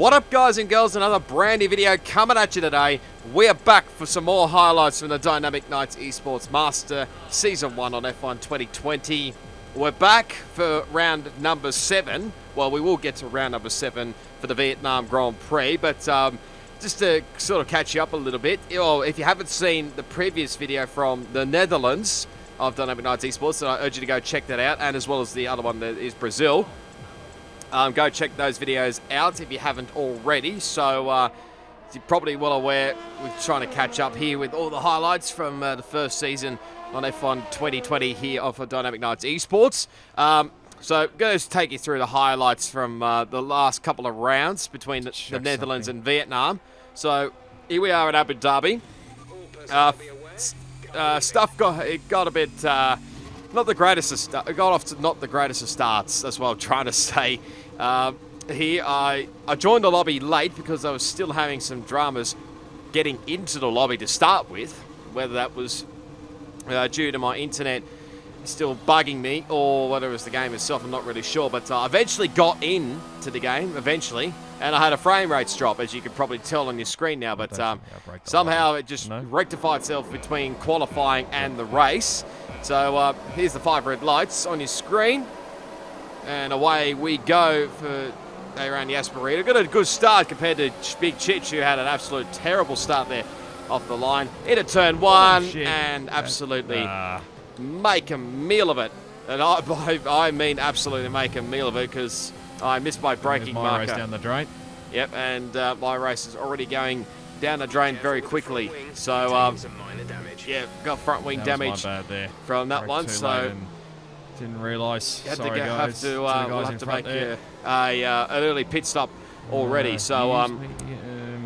What up, guys and girls? Another brand new video coming at you today. We are back for some more highlights from the Dynamic Knights Esports Master Season 1 on F1 2020. We're back for round number 7. Well, we will get to round number 7 for the Vietnam Grand Prix, but just to sort of catch you up a little bit, if you haven't seen the previous video from the Netherlands of Dynamic Knights Esports, then I urge you to go check that out, and as well as the other one that is Brazil. Go check those videos out if you haven't already. So you're probably well aware we're trying to catch up here with all the highlights from the first season on F1 2020 here of Dynamic Knights Esports. So going to take you through the highlights from the last couple of rounds between the Netherlands and Vietnam. So here we are at Abu Dhabi. Stuff got a bit not the greatest. Got off to not the greatest of starts. That's what I'm trying to say. Here I joined the lobby late because I was still having some dramas getting into the lobby to start with. Whether that was due to my internet still bugging me or whether it was the game itself, I'm not really sure. But I eventually got into the game, and I had a frame rates drop, as you can probably tell on your screen now. But somehow it just rectified itself between qualifying and the race. So here's the 5 red lights on your screen. And away we go for around the Asperita. Got a good start compared to Big Chich, who had an absolute terrible start there off the line. Into turn 1 and absolutely make a meal of it. And I mean absolutely make a meal of it, because I missed my braking marker. My race down the drain. Yep, and my race is already going down the drain very quickly. So, yeah, got front wing damage from that one. So didn't realise. Sorry, guys. We'll have to make an early pit stop already. So,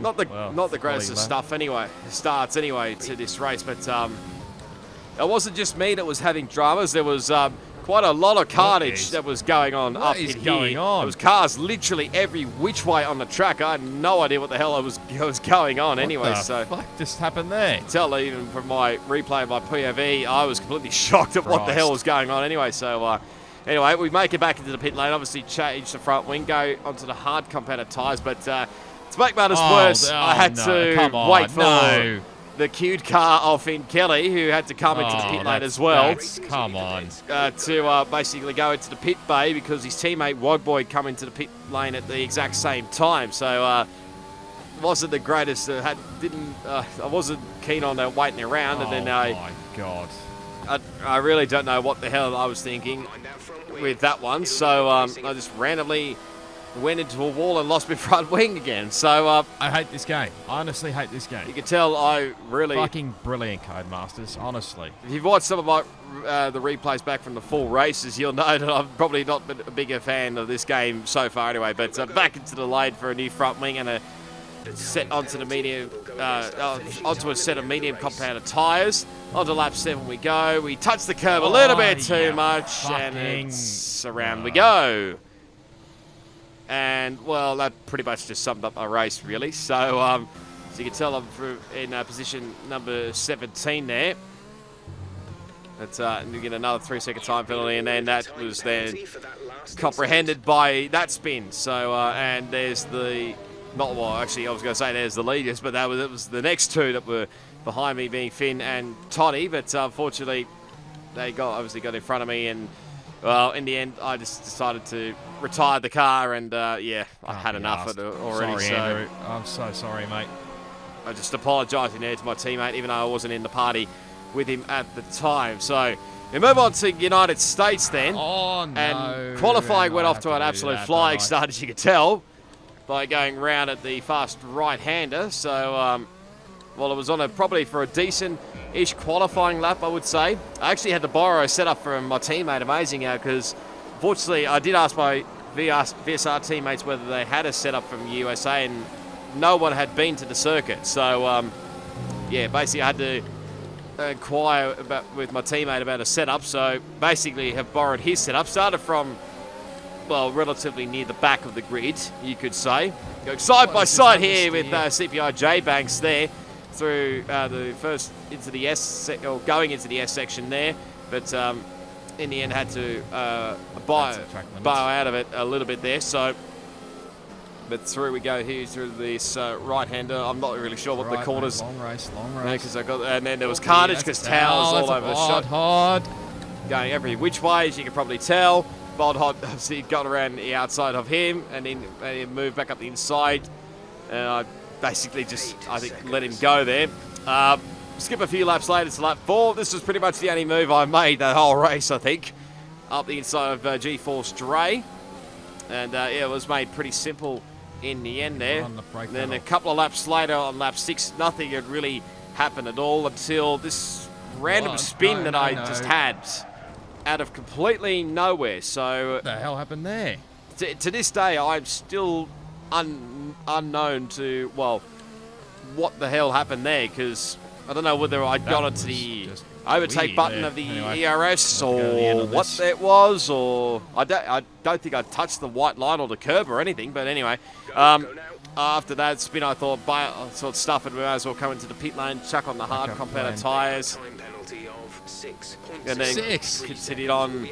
not the greatest of starts anyway to this race. But it wasn't just me that was having dramas. There was quite a lot of carnage that was going on up in here. There was cars literally every which way on the track. I had no idea what the hell was going on anyway. What the fuck just happened there? Tell even from my replay of my POV, I was completely shocked at what the hell was going on anyway. So anyway, we make it back into the pit lane. Obviously change the front wing, go onto the hard competitor tyres. But to make matters worse, I had to wait for the cute car of Finn Kelly, who had to come into the pit lane as well. To basically go into the pit bay because his teammate Wogboy come into the pit lane at the exact same time. So wasn't the greatest. I wasn't keen on waiting around, and then my God, I really don't know what the hell I was thinking with that one. So I just randomly went into a wall and lost my front wing again. So I hate this game. I honestly hate this game. You can tell I really fucking brilliant, Codemasters. Honestly, if you've watched some of my the replays back from the full races, you'll know that I've probably not been a bigger fan of this game so far anyway. But back into the lane for a new front wing and a set onto the medium onto a set of medium compounder tyres. Onto lap 7 we go. We touch the curb a little bit too much, and it's around we go. And, well, that pretty much just summed up our race, really. So, as you can tell, I'm in position number 17 there. But you get another 3-second time penalty, and then that was then comprehended by that spin. So, and there's the... actually, I was going to say there's the leaders, but it was the next two that were behind me, being Finn and Toddy. But, unfortunately, they obviously got in front of me, and... Well, in the end, I just decided to retire the car, and yeah, I had enough of it already. Sorry, Andrew. I'm so sorry, mate. I just apologised in there to my teammate, even though I wasn't in the party with him at the time. So we move on to United States then. Oh, no. And qualifying went off to an absolute flying start, as you could tell, by going round at the fast right-hander. So, well, it was on probably for a decent-ish qualifying lap, I would say. I actually had to borrow a setup from my teammate, Amazing, because unfortunately I did ask my VSR teammates whether they had a setup from USA, and no one had been to the circuit. So, yeah, basically I had to inquire with my teammate about a setup. So basically have borrowed his setup. Started from, well, relatively near the back of the grid, you could say. Going side by side here with CPI J-Banks there. Through the first into the or going into the S section there, but in the end had to bow out of it a little bit there. So But through we go here through this right-hander. I'm not really sure what the corners. Long race. Because and then there was carnage because Towers all over the shot. Hard. Going every which way, as you can probably tell. Bold Hot obviously got around the outside of him and then moved back up the inside. And I basically just, I think, let him go there. Skip a few laps later to lap 4. This was pretty much the only move I made that whole race, I think. Up the inside of G-Force Dre. And yeah, it was made pretty simple in the end there. Then a couple of laps later on lap 6, nothing had really happened at all until this random spin that I just had out of completely nowhere. So what the hell happened there? To this day, I'm still unknown to, well, what the hell happened there, because I don't know whether I got onto the overtake button of the ERS or what it was, or I don't think I touched the white line or the curb or anything. But anyway, after that spin, I thought, sort of stuff it, we might as well come into the pit lane, chuck on the hard compounded tyres, and then continued on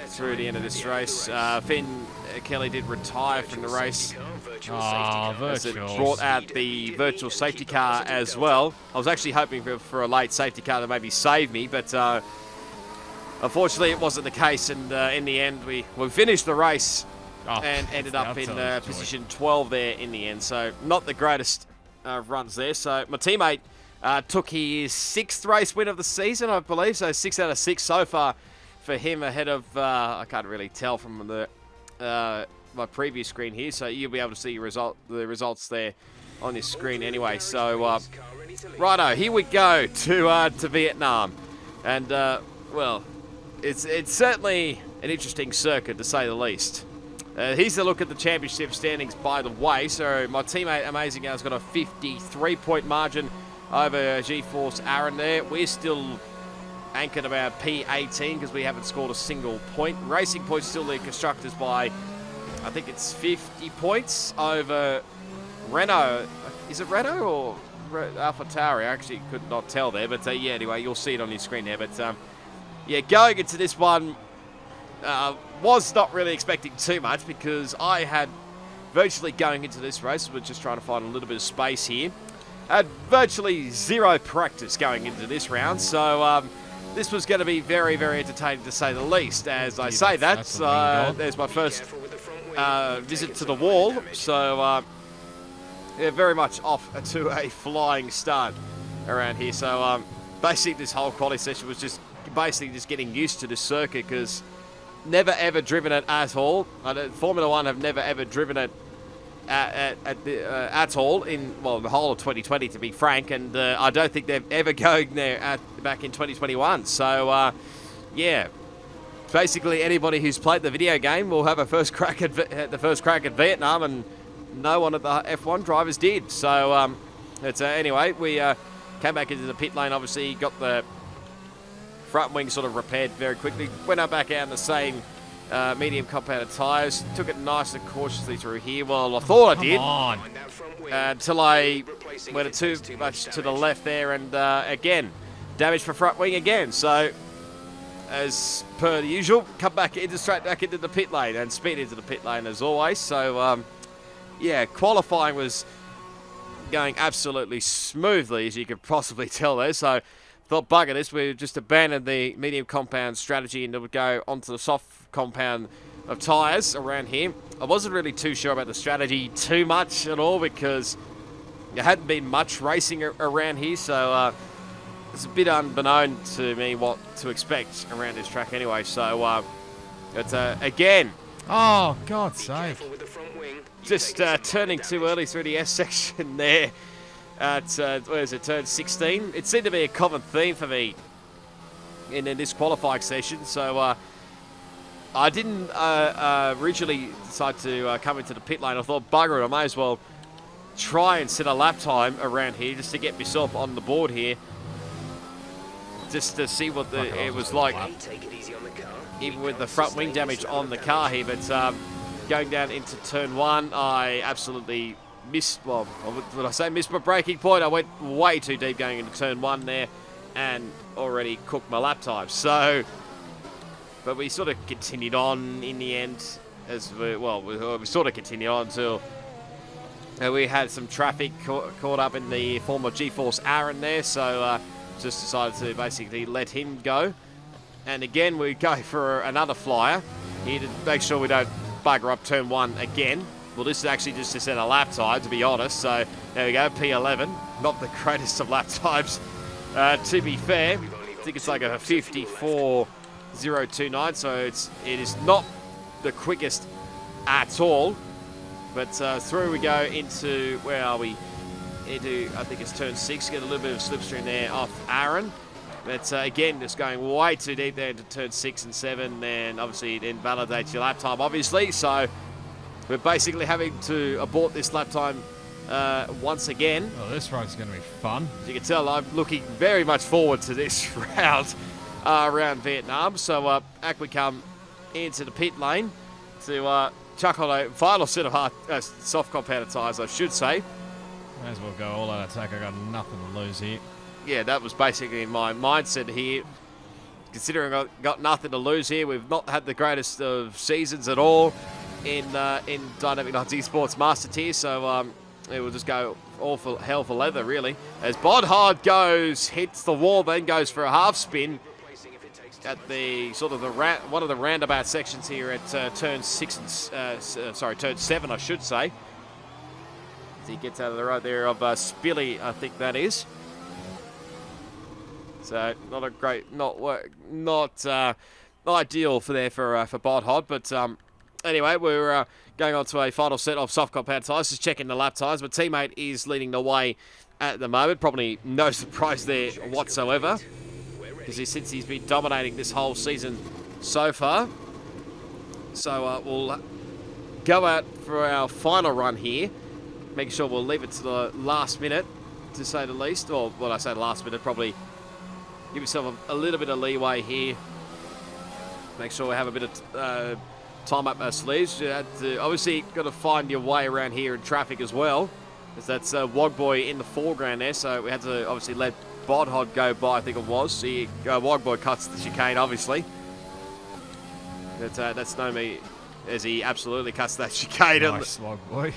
through the end of this race. Finn Kelly did retire from the race. As it brought out the virtual safety car as well. I was actually hoping for a late safety car to maybe save me, but unfortunately it wasn't the case. And in the end, we finished the race and ended up in position 12 there in the end. So not the greatest runs there. So my teammate took his 6th race win of the season, I believe. So 6 out of 6 so far for him, ahead of, I can't really tell from the my previous screen here, so you'll be able to see the results there on this screen anyway. So righto, here we go to Vietnam, and well, it's certainly an interesting circuit to say the least. Here's a look at the championship standings, by the way. So my teammate Amazing has got a 53-point margin over G-Force Aaron there. We're still anchored about P18 because we haven't scored a single point. Racing Point's still the constructors by, I think it's 50 points over Renault. Is it Renault or Alpha Tauri? I actually could not tell there, but yeah, anyway, you'll see it on your screen there. But yeah, going into this one, was not really expecting too much, because I had virtually going into this race, we're just trying to find a little bit of space here. Had virtually zero practice going into this round, so this was going to be very, very entertaining to say the least. As I say that, there's my first visit to the wall, so yeah, very much off to a flying start around here. So basically this whole quality session was just basically just getting used to the circuit, because never ever driven it at all. Formula One have never ever driven it at all in, well, the whole of 2020, to be frank, and I don't think they're ever going there back in 2021. So yeah, basically anybody who's played the video game will have a first crack at the first crack at Vietnam, and no one of the F1 drivers did. So it's anyway, we came back into the pit lane. Obviously got the front wing sort of repaired very quickly, went up back out in the same medium compounded tyres, took it nice and cautiously through here. Well, I thought I did, until I went too much to the left there, and again, damage for front wing again. So as per the usual, come back straight back into the pit lane and speed into the pit lane as always. So yeah, qualifying was going absolutely smoothly, as you could possibly tell there. So thought, bugger this, we just abandoned the medium compound strategy and would go onto the soft compound of tyres around here. I wasn't really too sure about the strategy too much at all, because there hadn't been much racing around here, so it's a bit unbeknown to me what to expect around this track anyway. So it's again, oh, God's sake, just turning too early through the S section there at, where is it, turn 16. It seemed to be a common theme for me in this qualifying session. So I didn't originally decide to come into the pit lane. I thought, bugger it, I may as well try and set a lap time around here just to get myself on the board here, just to see what it was like, even with the front wing damage on the car here. But going down into turn 1, I absolutely missed, well, would I say missed my braking point? I went way too deep going into turn 1 there and already cooked my lap time. So, but we sort of continued on in the end, as we sort of continued on until We had some traffic caught up in the form of GeForce Aaron there, so just decided to basically let him go. And again, we go for another flyer here to make sure we don't bugger up turn 1 again. Well, this is actually just to set a lap time, to be honest. So there we go, P11. Not the greatest of lap times, to be fair. I think it's like a 54.029, so it is not the quickest at all. But through we go into, where are we? Into, I think it's turn 6. Get a little bit of slipstream there off Aaron. But again, just going way too deep there into turn 6 and 7. And obviously it invalidates your lap time, obviously. So we're basically having to abort this lap time once again. Well, this ride's going to be fun. As you can tell, I'm looking very much forward to this round around Vietnam. So back we come into the pit lane to chuck on a final set of soft compounded tyres, I should say. May as well go all out attack. I got nothing to lose here. Yeah, that was basically my mindset here. Considering I've got nothing to lose here, we've not had the greatest of seasons at all in Dynamic Knights Esports Master Tier, so it will just go all for hell for leather, really. As Bodhard hits the wall, then goes for a half spin at the sort of one of the roundabout sections here at turn 6 and turn 7, I should say. As he gets out of the road there of Spilly, I think that is. So not a great, not ideal for Bodhard, but anyway, we're going on to a final set of soft compound tyres, just checking the lap times. My teammate is leading the way at the moment. Probably no surprise there whatsoever, because since he's been dominating this whole season so far. So we'll go out for our final run here, making sure we'll leave it to the last minute, to say the least. Or when I say the last minute, probably give yourself a little bit of leeway here. Make sure we have a bit of time up our sleeves. You had to, obviously, got to find your way around here in traffic as well, because that's Wogboy in the foreground there. So we had to obviously let Bodhod go by, I think it was. See, Wogboy cuts the chicane, obviously. That's known me as he absolutely cuts that chicane. Nice, Wogboy.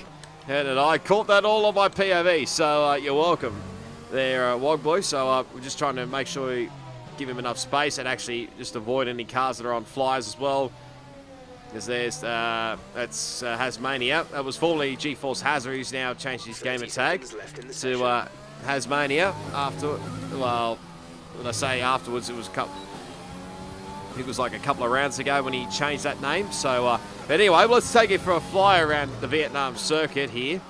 And I caught that all on my POV, so you're welcome there, Wogboy. So we're just trying to make sure we give him enough space and actually just avoid any cars that are on flyers as well. Because there's, that's Hasmania. That was formerly GeForce Hazard. He's now changed his gamer tag to Hasmania. Well, when I say afterwards, it was like a couple of rounds ago when he changed that name. So, but anyway, let's take it for a fly around the Vietnam circuit here.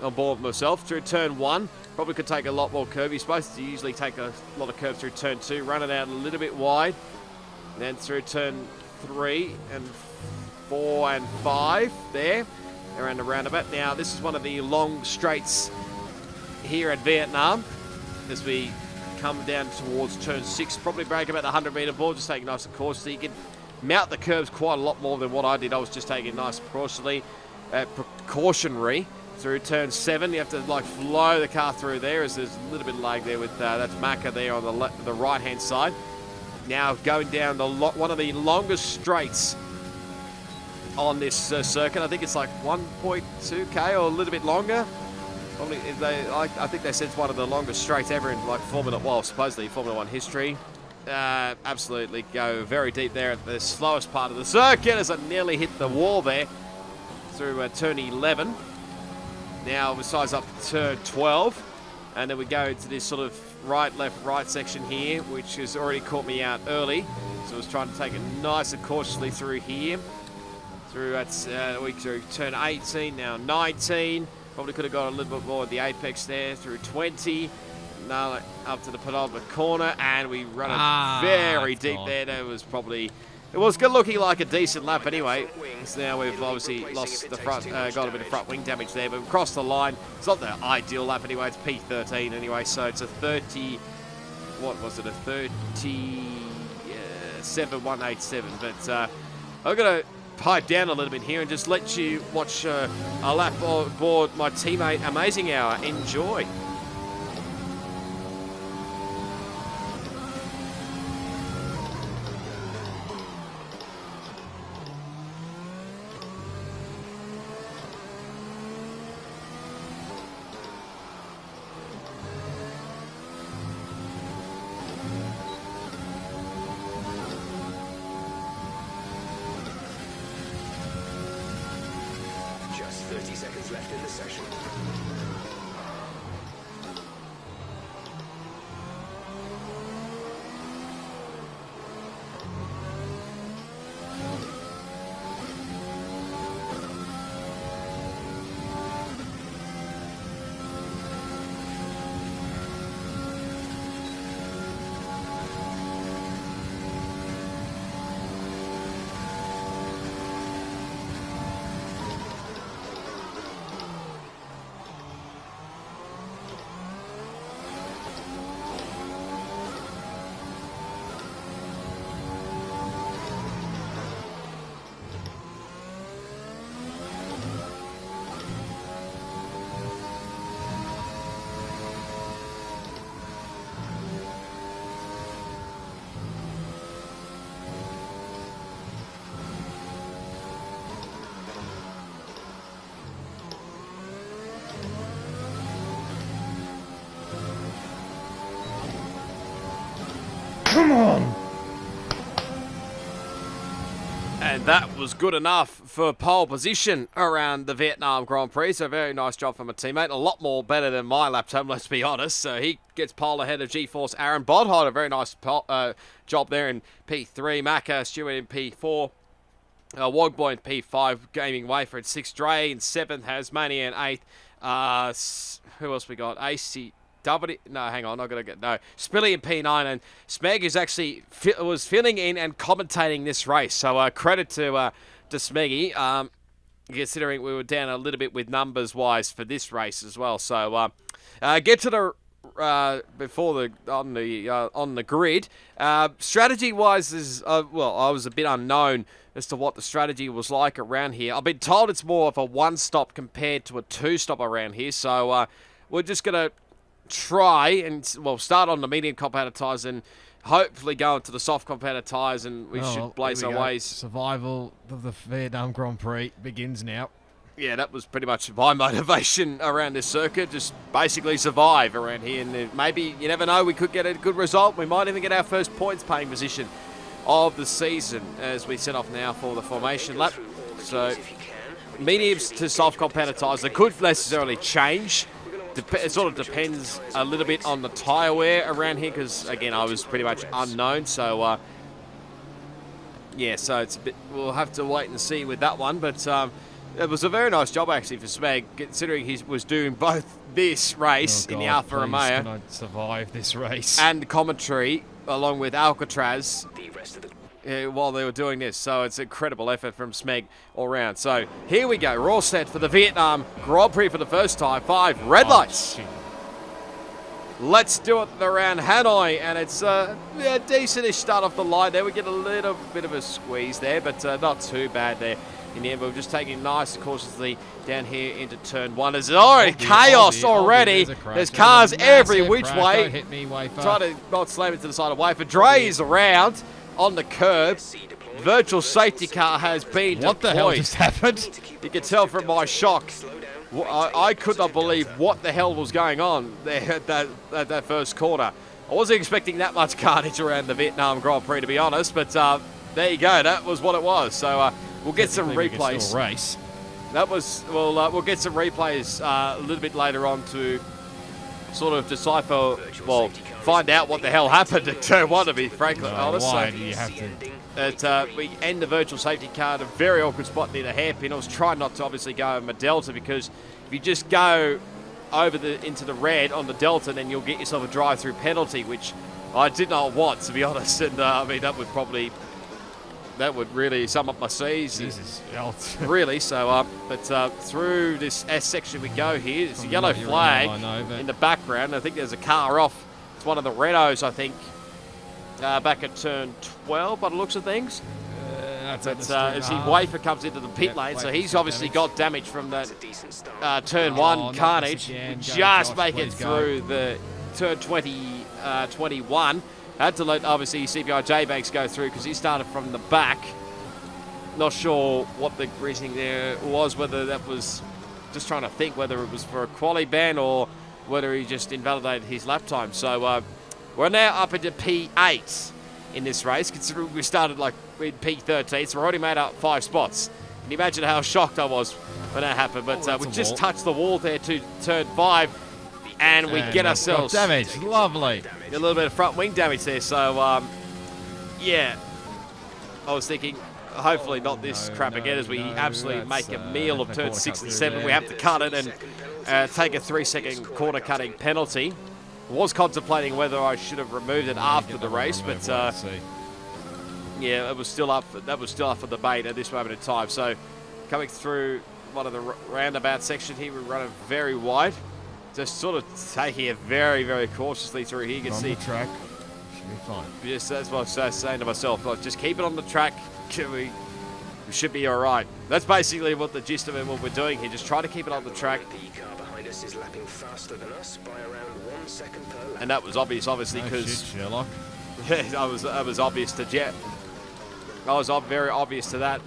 On board myself through turn 1. Probably could take a lot more curve. You're supposed to usually take a lot of curve through turn 2. Run it out a little bit wide. And then through turn 3 and 4 and 5 there around the roundabout. Now this is one of the long straights here at Vietnam as we come down towards turn 6. Probably break about the 100-meter board, just take it nice and cautious. So you can mount the curves quite a lot more than what I did. I was just taking it nice and precautionary through turn 7. You have to like flow the car through there, as there's a little bit of lag there with that's Macca there on the right hand side. Now going down one of the longest straights on this circuit. I think it's like 1.2k or a little bit longer. Probably, I think they said it's one of the longest straights ever in like supposedly Formula 1 history. Absolutely go very deep there at the slowest part of the circuit, as I nearly hit the wall there through turn 11. Now we size up turn 12, and then we go into this sort of right, left, right section here, which has already caught me out early. So I was trying to take it nice and cautiously through here. Through turn 18, now 19. Probably could have got a little bit more at the apex there. Through 20. Now up to the penultimate corner, and we run it very deep there. That was probably, it was good looking like a decent lap anyway. So now we've obviously lost the front, got a bit of front wing damage there, but we've crossed the line. It's not the ideal lap anyway. It's P13 anyway, so it's a 30. What was it? A 37.187. But I'm gonna pipe down a little bit here and just let you watch a lap aboard my teammate Amazing Hour. Enjoy. seconds left in the session. Come on! And that was good enough for pole position around the Vietnam Grand Prix. So very nice job from a teammate. A lot more better than my lap time, let's be honest. So he gets pole ahead of GeForce Aaron. Bodhide, a very nice job there in P3. Macca Stewart in P4. Wogboy in P5. Gaming Wafer in 6th. Dre in 7th. Hasmania in 8th. Who else we got? AC... No, hang on, I'm going to get... No. Spilly in P9, and Smeg is actually... was filling in and commentating this race. So credit to Smeggy, considering we were down a little bit with numbers-wise for this race as well. So get to the... before the... on the grid. Strategy-wise is... well, I was a bit unknown as to what the strategy was like around here. I've been told it's more of a one-stop compared to a two-stop around here. So we're just going to try and, well, start on the medium compounded tyres and hopefully go into the soft compounded tyres, and we should blaze our ways. Survival of the Vietnam Grand Prix begins now. Yeah, that was pretty much my motivation around this circuit, just basically survive around here, and maybe, you never know, we could get a good result. We might even get our first points paying position of the season as we set off now for the formation lap. So mediums to soft compounded tyres, they could necessarily change. It sort of depends a little bit on the tyre wear around here because, again, I was pretty much unknown. So, yeah, so it's a bit... We'll have to wait and see with that one. But it was a very nice job, actually, for Smeg, considering he was doing both this race in the Alfa Romeo. Can I survive this race? And commentary, along with Alcatraz, while they were doing this. So it's an incredible effort from Smeg all round. So here we go. We're all set for the Vietnam Grand Prix for the first time. 5 red lights. Let's do it around Hanoi. And it's a decent-ish start off the line there. We get a little bit of a squeeze there, but not too bad there. In the end, we're just taking nice and cautiously down here into turn 1. There's already chaos already. There's cars every which way. Don't hit me, Wafer. Try to not slam into the side of Wafer. Dre is around on the curb. Virtual safety car has been deployed. What the hell just happened? You can tell from my shock. I could not believe what the hell was going on there at that first corner. I wasn't expecting that much carnage around the Vietnam Grand Prix, to be honest, but there you go. That was what it was. So we'll get some replays. Race. That was, well, we'll get some replays a little bit later on to sort of decipher, well, find out what the hell happened at turn 1, to be frankly honest. Why do you have to? We end the virtual safety car at a very awkward spot near the hairpin. I was trying not to obviously go over my delta, because if you just go over into the red on the delta, then you'll get yourself a drive-through penalty, which I did not want, to be honest. And I mean, that would really sum up my C's. Jesus. Really, so but through this S section we go here. There's a yellow flag in the background. I think there's a car off. It's one of the Renaults, I think, back at turn 12 by the looks of things. But as Wafer comes into the pit lane, so he's obviously got damage from that turn 1 carnage. We just make it through the turn 21. Had to let, obviously, CPI J-Banks go through because he started from the back. Not sure what the reasoning there was, whether that was just trying to think whether it was for a quali ban or whether he just invalidated his lap time. So we're now up into P8 in this race, considering we started like in P13, so we're already made up 5 spots Can you imagine how shocked I was when that happened? But we just touched the wall there to turn 5, and we get ourselves damage. Lovely. A little bit of front wing damage there. So, yeah, I was thinking, hopefully not this crap again, as we absolutely make a meal of turns 6 and 7. We have to cut it and take a 3-second corner cutting penalty. Was contemplating whether I should have removed it after the race, but yeah, it was still up. That was still up for debate at this moment in time. So, coming through one of the roundabout section here, we're running very wide, just sort of taking it very, very cautiously through here. You can see the track should be fine. Yes, that's what I was saying to myself. Like, just keep it on the track. We should be all right. That's basically what the gist of it, what we're doing here. Just try to keep it on the track. Is lapping faster than us by around 1 second per lap. And that was obvious, obviously, because Sherlock. Yeah, I was obvious to Jet. I was very obvious to that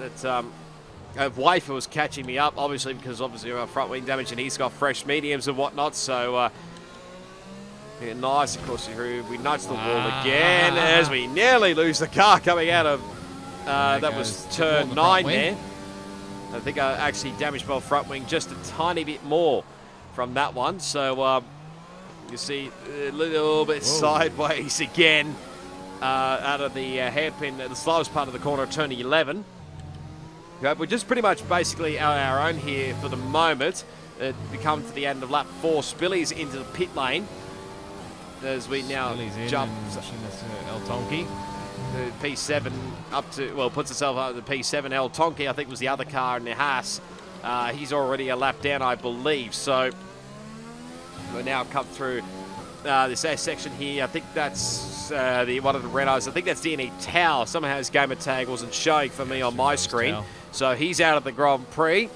Wafer was catching me up, obviously, because obviously our front wing damage, and he's got fresh mediums and whatnot. So yeah, nice, of course. We nudged the wall again as we nearly lose the car coming out of that was turn 9 there. I think I actually damaged my front wing just a tiny bit more from that one. So you see a little bit sideways again out of the hairpin, the slowest part of the corner, turning 11. Okay, we're just pretty much basically on our own here for the moment. We come to the end of lap 4. Spilly's into the pit lane as we now jump El Tonki. The P7 up to, well, puts itself up to the P7. El Tonki, I think, was the other car in the Haas. He's already a lap down, I believe. So we now come through this S section here. I think that's one of the Renaults. I think that's Danny Tao. Somehow his gamer tag wasn't showing for me on my screen. So he's out of the Grand Prix.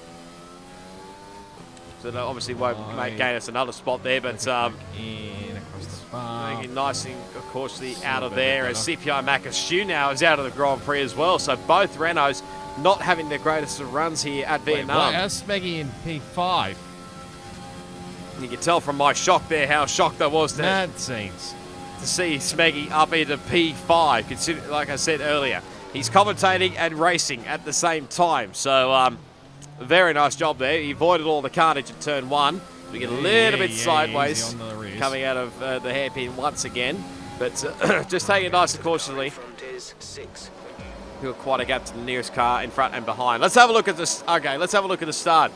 So that obviously won't gain us another spot there, but making nice and, of course, out of there. As CPI Makastu now is out of the Grand Prix as well. So both Renaults not having the greatest of runs here at Vietnam. How's Smeggy in P5? You can tell from my shock there how shocked I was to see Smeggy up into P5. Consider, like I said earlier, he's commentating and racing at the same time. So very nice job there. He avoided all the carnage at turn 1. We get a little bit sideways coming out of the hairpin once again. But just taking it nice and cautiously. We've got quite a gap to the nearest car in front and behind. Let's have a look at this. Okay, let's have a look at the start.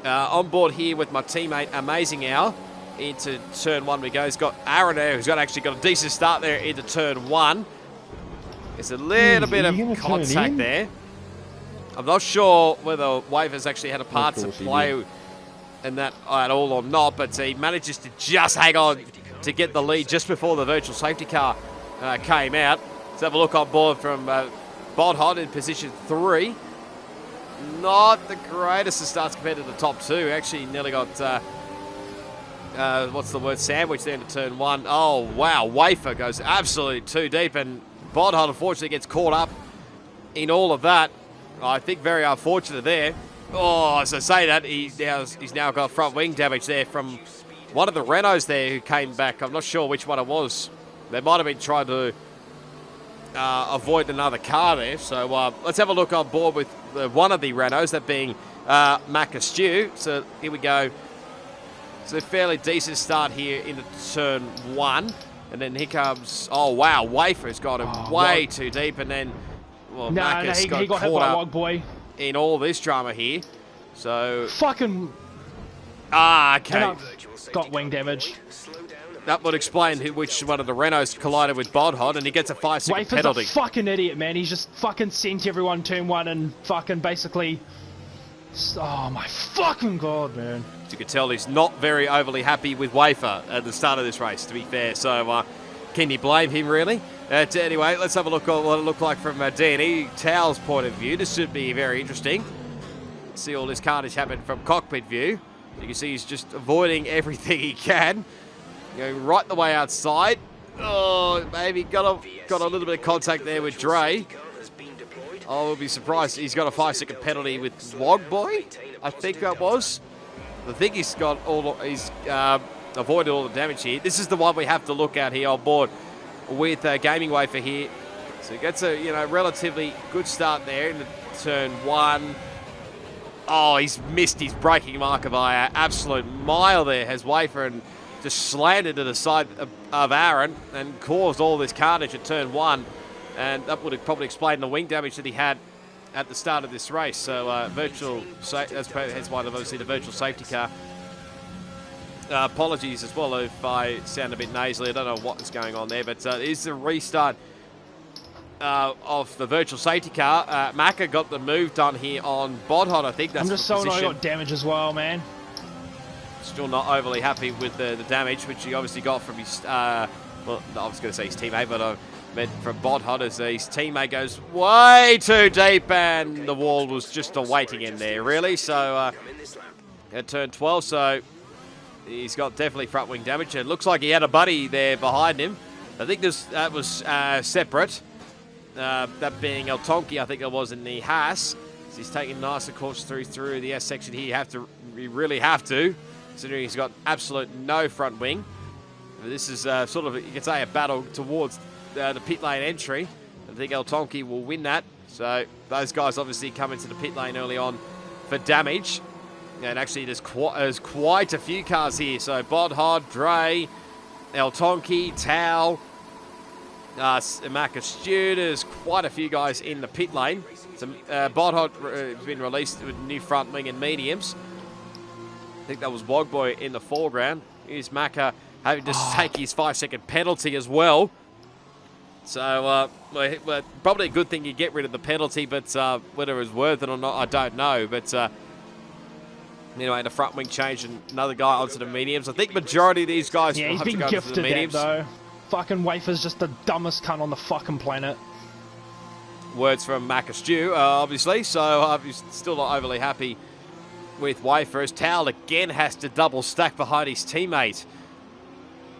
On board here with my teammate Amazing Hour into turn 1 we go. He's got Aaron there, who's actually got a decent start there into turn 1. There's a little bit of contact there. I'm not sure whether Waver's actually had a part to play in that at all or not, but he manages to just hang on to get the lead just before the virtual safety car came out. Let's have a look on board from Bodhod in position 3. Not the greatest of starts compared to the top 2. Actually nearly got, sandwich there into turn 1. Oh, wow. Wafer goes absolutely too deep, and Bodhod unfortunately gets caught up in all of that. I think very unfortunate there. Oh, as I say that, he's now got front wing damage there from one of the Renaults there who came back. I'm not sure which one it was. They might have been trying to avoid another car there. So let's have a look on board with one of the Renaults, that being Makastu. So here we go. So a fairly decent start here into turn 1. And then here comes, oh wow, Wafer's got him way too deep. And then, well, he got hit by Log Boy in all this drama here. So fucking okay, got wing damage. That would explain which one of the Renaults collided with Bodhod, and he gets a 5-second penalty. Wafer's a fucking idiot, man. He's just fucking sent everyone turn 1 and fucking basically. Oh my fucking god, man. As you can tell, he's not very overly happy with Wafer at the start of this race, to be fair. So can you blame him, really? Anyway, let's have a look at what it looked like from D&E Tao's point of view. This should be very interesting. See all this carnage happen from cockpit view. You can see he's just avoiding everything he can. Going right the way outside. Oh, maybe got a little bit of contact there with Dre. I will be surprised. He's got a 5-second penalty with Log Boy, I think that was. I think he's got he's avoided all the damage here. This is the one we have to look at here on board with Gaming Wafer here. So he gets a relatively good start there in turn 1. Oh, he's missed his braking marker by an absolute mile there, has Wafer, and just slammed into the side of Aaron and caused all this carnage at turn 1. And that would have probably explained the wing damage that he had at the start of this race. So that's why obviously the virtual safety car. Apologies as well if I sound a bit nasally. I don't know what is going on there, but it is the restart of the virtual safety car. Macca got the move done here on Bodhot, I think. That's I'm just so I got damage as well, man. Still not overly happy with the damage, which he obviously got from his, well, I was going to say his teammate, but I meant from Bodhot as his teammate goes way too deep, and the wall was just awaiting him there, really. So at turn 12, so he's got definitely front wing damage. It looks like he had a buddy there behind him. I think that was separate. That being El Tonki, I think it was in the Haas. So he's taking nice, of course, through the S section here. You really have to, considering he's got absolute no front wing. This is sort of, you could say, a battle towards the pit lane entry. I think El Tonki will win that. So those guys obviously come into the pit lane early on for damage. And actually, there's quite a few cars here. So Bodhod, Dre, El Tonki, Tao, Marcus Stew. There's quite a few guys in the pit lane. So Bodhod has been released with new front wing and mediums. I think that was Wogboy in the foreground. Here's Macca having to take his 5-second penalty as well. So probably a good thing you get rid of the penalty, but whether it's worth it or not, I don't know. But anyway, the front wing changed and another guy onto the mediums. I think majority of these guys he's will have been to go gifted to the mediums. that, though. Fucking Wafer's just the dumbest cunt on the fucking planet. Words from Macca Stew, obviously. So he's still not overly happy with Wafer, as Towel again has to double stack behind his teammate.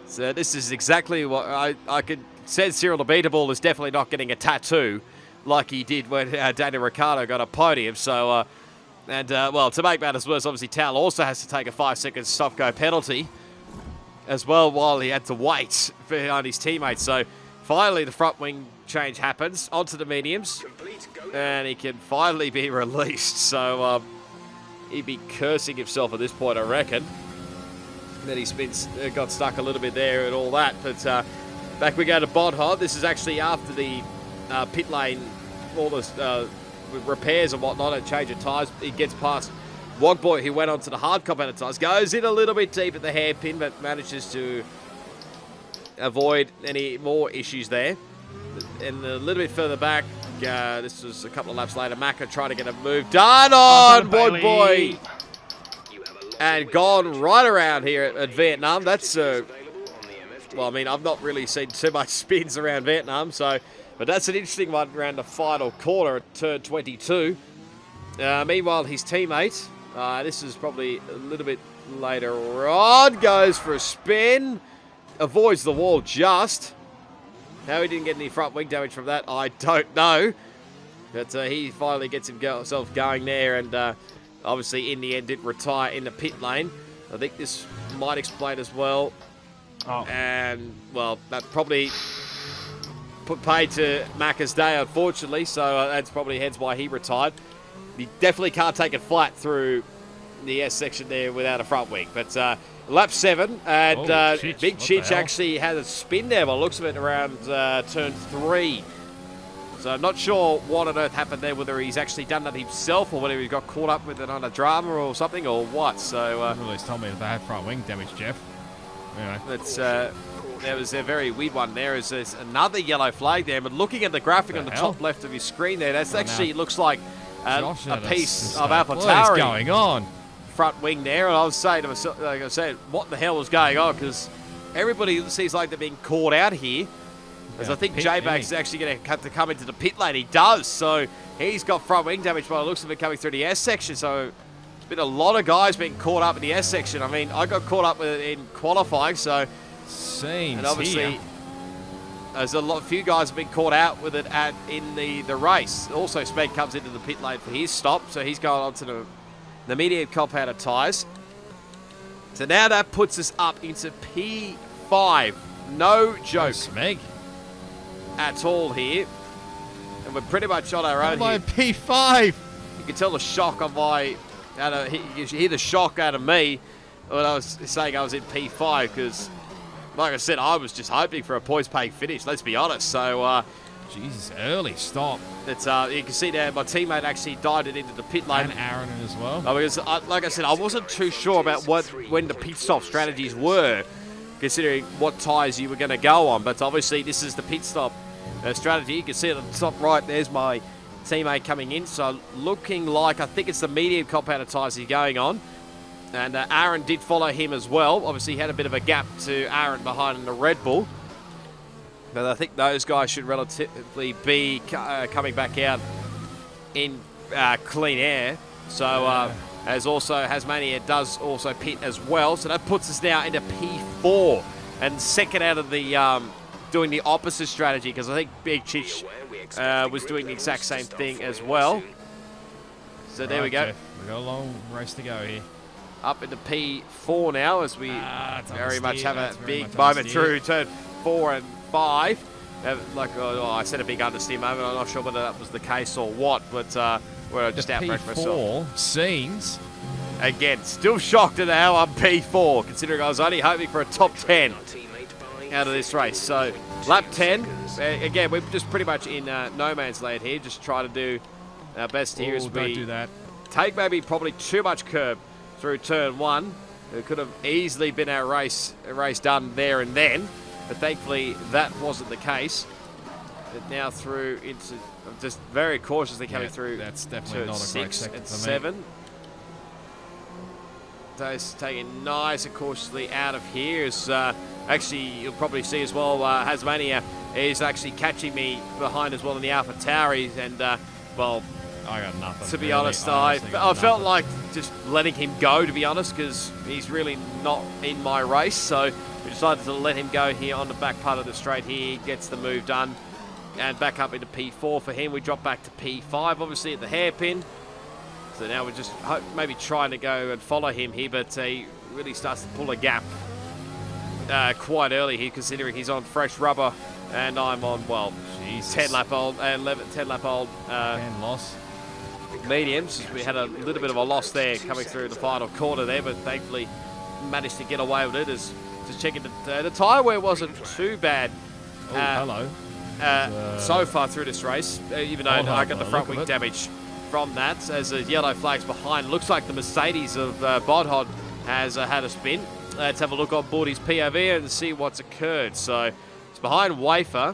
So this is exactly what I could said. Cyril the Beatable is definitely not getting a tattoo like he did when Daniel Ricciardo got a podium. So, well, to make matters worse, obviously Towel also has to take a 5-second stop-go penalty as well while he had to wait behind his teammates. So finally the front wing change happens onto the mediums and he can finally be released. So he'd be cursing himself at this point, I reckon. That he's been got stuck a little bit there and all that. But back we go to Bodhod. This is actually after the pit lane, all the repairs and whatnot and change of tyres. He gets past Wogboy, who went onto the hard compounded tyres. Goes in a little bit deep at the hairpin, but manages to avoid any more issues there. And a little bit further back, this was a couple of laps later, Macca trying to get a move done on Wogboy. And gone right around here at Vietnam. That's, well, I mean, I've not really seen too much spins around Vietnam, so, but that's an interesting one around the final corner at turn 22. Meanwhile, his teammate, this is probably a little bit later on, goes for a spin, avoids the wall just. How he didn't get any front wing damage from that, I don't know. But he finally gets himself going there, and obviously in the end did retire in the pit lane. I think this might explain as well. And, well, that probably put paid to Macca's day, unfortunately. So that's probably hence why he retired. You definitely can't take it flat through the S section there without a front wing. But lap 7, and Big Chich actually had a spin there by the looks of it around turn 3. So I'm not sure what on earth happened there, whether he's actually done that himself or whether he got caught up with it on a drama or something or what. So Release told me that they had front wing damage, Jeff. Anyway. That's there was a very weird one there. There's another yellow flag there, but looking at the graphic on the top left of your screen there, that's actually looks like a piece of Apple What is going on? Front wing there, and I was saying to myself, like I said, what the hell was going on? Because everybody seems like they're being caught out here. As I think J-Bag's actually going to have to come into the pit lane. He does, so he's got front wing damage by the looks of it coming through the S section. So there's been a lot of guys being caught up in the S section. I mean, I got caught up with it in qualifying, so and obviously there's few guys have been caught out with it in the race. Also, Sped comes into the pit lane for his stop, so he's going on to the medium compounded tyres. So now that puts us up into P5. No joke. Smeg. At all here. And we're pretty much on our own my here. P5. You can tell the shock on my you hear the shock out of me when I was saying I was in P5 because, like I said, I was just hoping for a points paying finish. Let's be honest. So. Jesus, early stop. It's you can see there, my teammate actually dived into the pit lane. And Aaron as well. Because, like I said, I wasn't too sure about when the pit stop strategies were, considering what tyres you were going to go on. But obviously, this is the pit stop strategy. You can see at the top right, there's my teammate coming in. So looking like, I think it's the medium compounded tyres he's going on. And Aaron did follow him as well. Obviously, he had a bit of a gap to Aaron behind in the Red Bull. But I think those guys should relatively be coming back out in clean air. So as also Hasmania does also pit as well. So that puts us now into P4 and second out of the doing the opposite strategy, because I think Big Chich was doing the exact same thing as well. So there we go. Jeff, we've got a long race to go here. Up into P4 now as we very much have a big moment through turn 4 and 5. I said a big understeer moment. I'm not sure whether that was the case or what, but where I just outbraked myself. P4 scenes. Again, still shocked at how I'm P4, considering I was only hoping for a top 10 out of this race. So lap 10, again, we're just pretty much in no man's land here. Just try to do our best here as we do that. Take maybe probably too much curb through turn 1. It could have easily been our race done there and then. But thankfully, that wasn't the case. But now through into just very cautiously coming through. That's definitely not a great 6 sector and for me. 7. Those taking nice and cautiously out of here. As actually, you'll probably see as well, Hasmania is actually catching me behind as well in the Alpha Tower. And well, I got nothing. to be really. honest, I felt like just letting him go, to be honest, because he's really not in my race. So we decided to let him go here on the back part of the straight here. He gets the move done. And back up into P4 for him. We drop back to P5, obviously, at the hairpin. So now we're just maybe trying to go and follow him here, but he really starts to pull a gap quite early here, considering he's on fresh rubber and I'm on, well, 10 lap old And loss. mediums. We had a little bit of a loss there coming through the final corner there, but thankfully managed to get away with it. As just checking the tyre wear wasn't too bad. Hello. So far through this race, even though I got the front wing damage from that, as a yellow flag's behind. Looks like the Mercedes of Bodhod has had a spin. Let's have a look on board his POV and see what's occurred. So it's behind Wafer.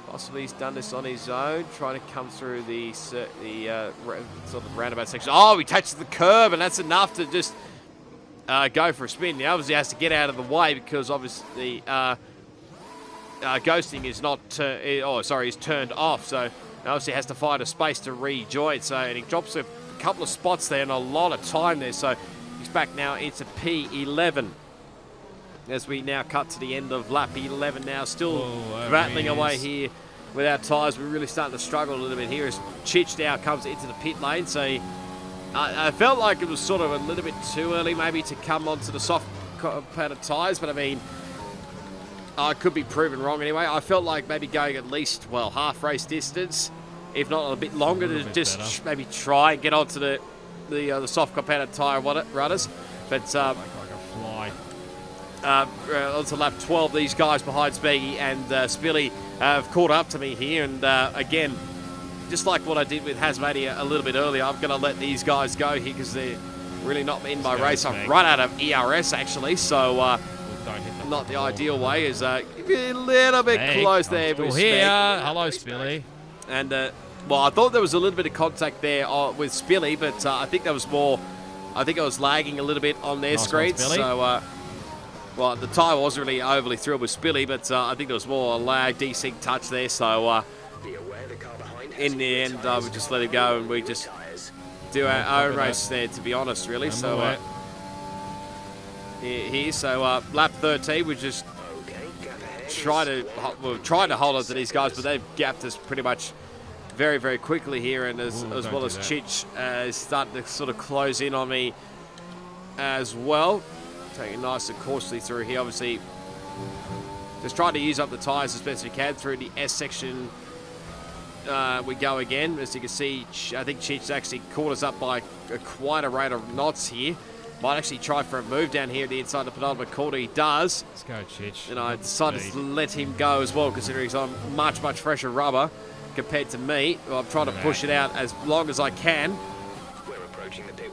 Possibly he's done this on his own, trying to come through the sort of roundabout section. Oh, he touches the curb, and that's enough to just go for a spin. He obviously has to get out of the way because obviously ghosting is not, is turned off. So obviously has to find a space to rejoin. So, and he drops a couple of spots there and a lot of time there. So he's back now into P11. As we now cut to the end of lap 11 now, still rattling away here with our tyres. We're really starting to struggle a little bit here as Chich now comes into the pit lane. So I felt like it was sort of a little bit too early maybe to come onto the soft compounded tyres, but I mean, I could be proven wrong anyway. I felt like maybe going at least, well, half race distance, if not a bit longer, to just maybe try and get onto the soft compounded tyre runners. But like a fly. onto lap 12, these guys behind Speggy and Spilly have caught up to me here. And again, just like what I did with Hasmania a little bit earlier, I'm going to let these guys go here because they're really not in my race. I've run out of ERS actually, so not the ideal way. Is a little bit close there with here. Hello, Spilly. And well, I thought there was a little bit of contact there with Spilly, but I think that was more. I think I was lagging a little bit on their screens. So, well, the tyre wasn't really overly thrilled with Spilly, but I think there was more a lag, desync touch there. So, in the end, we just let him go and we just do our own race there, to be honest, really. So, here, so lap 13, we just trying to hold on to these guys, but they've gapped us pretty much very, very quickly here, and as well as Chich is starting to sort of close in on me as well. Taking nice and cautiously through here, obviously just trying to use up the tyres as best we can through the S section we go again. As you can see, I think Chich actually caught us up by quite a rate of knots here. Might actually try for a move down here at the inside of the penultimate quarter. He does. Let's go, Chich. And I decided to let him go as well, considering he's on much, much fresher rubber compared to me. Well, I'm trying to push it out as long as I can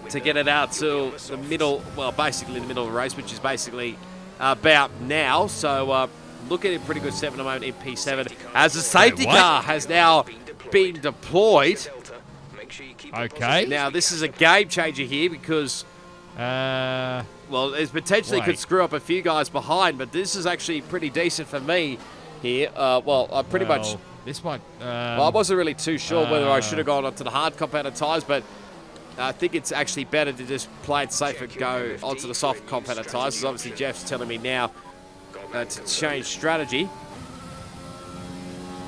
to get it out to the middle, well, basically the middle of the race, which is basically about now. So look at a pretty good step at the moment in P7 as the safety car has now been deployed. Okay. Now, this is a game changer here because... well, it potentially could screw up a few guys behind, but this is actually pretty decent for me here. Well, I pretty much... This might... well, I wasn't really too sure whether I should have gone onto the hard compounded tyres, but I think it's actually better to just play it safe and go onto the soft compounded tyres, because obviously Jeff's telling me now to change strategy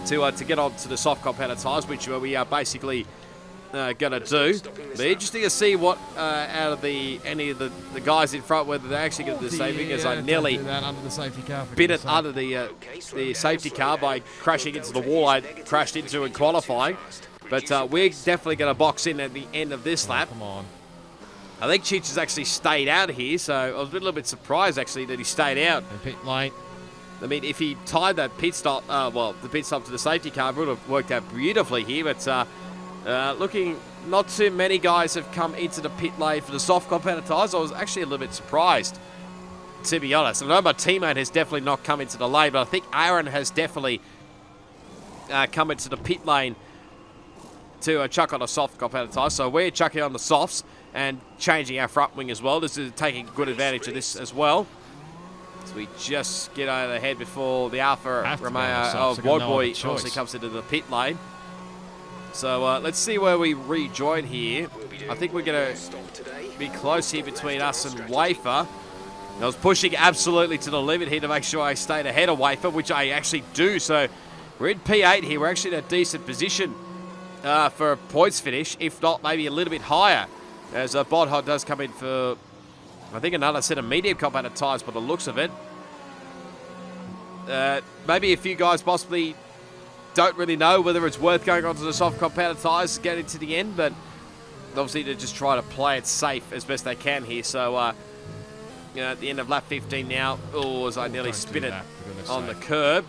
to get onto the soft compounded tyres, which we are basically... going to do. But interesting to see what out of any of the guys in front, whether they're actually going to do the same thing, as I nearly under the safety car bit it under the safety car by crashing into the wall I crashed into in qualifying. But we're definitely going to box in at the end of this lap. Come on. I think Cheech has actually stayed out here, so I was a little bit surprised actually that he stayed out. And pit lane. I mean, if he tied that pit stop, well, the pit stop to the safety car, it would have worked out beautifully here, but looking, not too many guys have come into the pit lane for the soft compounded tyres. I was actually a little bit surprised, to be honest. I know my teammate has definitely not come into the lane, but I think Aaron has definitely come into the pit lane to chuck on a soft compounded tyre. So we're chucking on the softs and changing our front wing as well. This is taking good advantage of this as well. So we just get out of the head before the Alfa Romeo of Wodboy obviously comes into the pit lane. So let's see where we rejoin here. I think we're going to be close here between us and Wafer. I was pushing absolutely to the limit here to make sure I stayed ahead of Wafer, which I actually do. So we're in P8 here. We're actually in a decent position for a points finish, if not maybe a little bit higher, as Bodhod does come in for, I think, another set of medium compounded tyres by the looks of it. Maybe a few guys possibly don't really know whether it's worth going onto the soft compounded tyres to get into the end, but obviously to just try to play it safe as best they can here. So, you know, at the end of lap 15 now, as I nearly spin it on the curb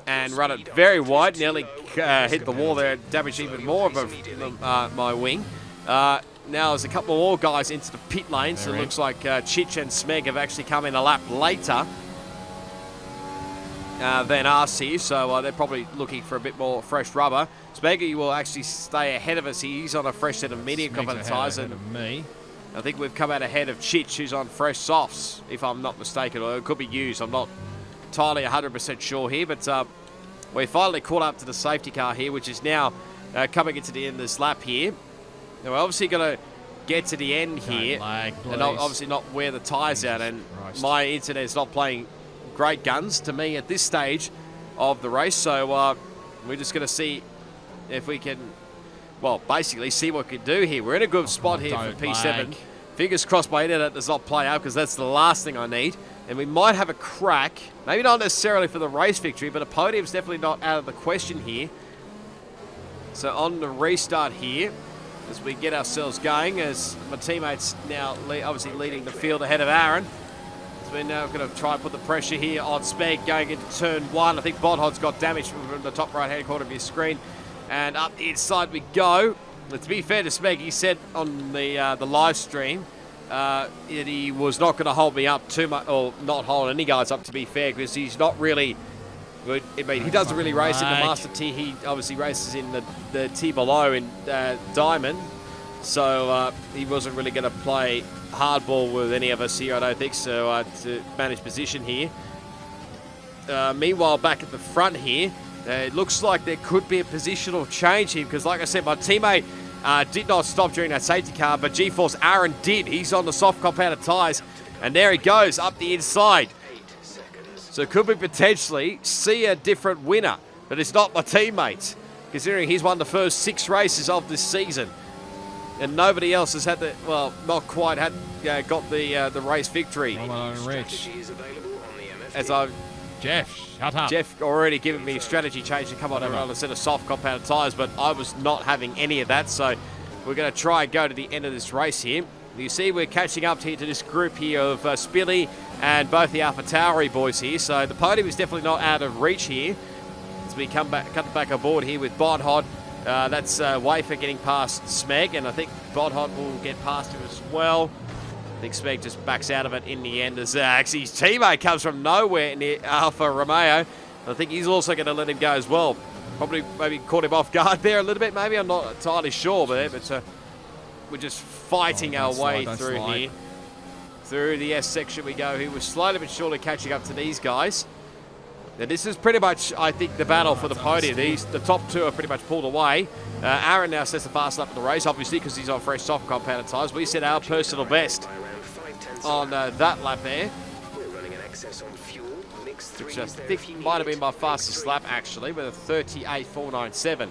and run it very wide, nearly hit the wall there and damaged even more of my wing. Now there's a couple more guys into the pit lane, so it looks like Chich and Smeg have actually come in a lap later than us here, so they're probably looking for a bit more fresh rubber. Smeggy will actually stay ahead of us. He's on a fresh set of medium compounded tyres, and me. I think we've come out ahead of Chich, who's on fresh softs, if I'm not mistaken, or it could be used. I'm not entirely 100% sure here, but we finally caught up to the safety car here, which is now coming into the end of this lap here. Now we're obviously going to get to the end here, and obviously not wear the tyres out, and my internet is not playing great guns to me at this stage of the race, so we're just going to see if we can, well, basically see what we can do here. We're in a good spot here for P7. Fingers crossed my internet does not play out, because that's the last thing I need. And we might have a crack, maybe not necessarily for the race victory, but a podium's definitely not out of the question here. So on the restart here, as we get ourselves going, as my teammates now obviously leading the field ahead of Aaron. So we're now going to try and put the pressure here on Speg going into turn one. I think Bodhod's got damage from the top right-hand corner of your screen. And up the inside we go. But to be fair to Speg, he said on the live stream that he was not going to hold me up too much, or not hold any guys up, to be fair, because he's not really good. I mean, he doesn't really race in the Master T. He obviously races in the T below in Diamond. So he wasn't really going to play hardball with any of us here, I don't think, so to manage position here. Meanwhile, back at the front here, it looks like there could be a positional change here, because like I said, my teammate did not stop during that safety car, but GeForce Aaron did. He's on the soft compounded tyres, and there he goes up the inside. So could we potentially see a different winner, but it's not my teammate, considering he's won the first 6 races of this season. And nobody else has had the, well, not quite had got the race victory. As I've Jeff, shut up. Jeff already given me a strategy change to come on a set of soft compounded tyres, but I was not having any of that, so we're going to try and go to the end of this race here. You see we're catching up here to this group here of Spilly and both the Alpha Tauri boys here, so the podium is definitely not out of reach here as we come back aboard here with Bodhod. That's Wafer getting past Smeg, and I think Bodhod will get past him as well. I think Smeg just backs out of it in the end as actually his teammate comes from nowhere near Alfa Romeo. I think he's also going to let him go as well. Probably maybe caught him off guard there a little bit, maybe. I'm not entirely sure, but we're just fighting our way through here. Through the S section we go here. We're slowly but surely catching up to these guys. Now this is pretty much, I think, the battle for the podium. The top two are pretty much pulled away. Aaron now sets the fast lap of the race, obviously, because he's on fresh soft compounded tyres. We set our personal best on that lap there, which I think might have been my fastest lap actually, with a 38.497.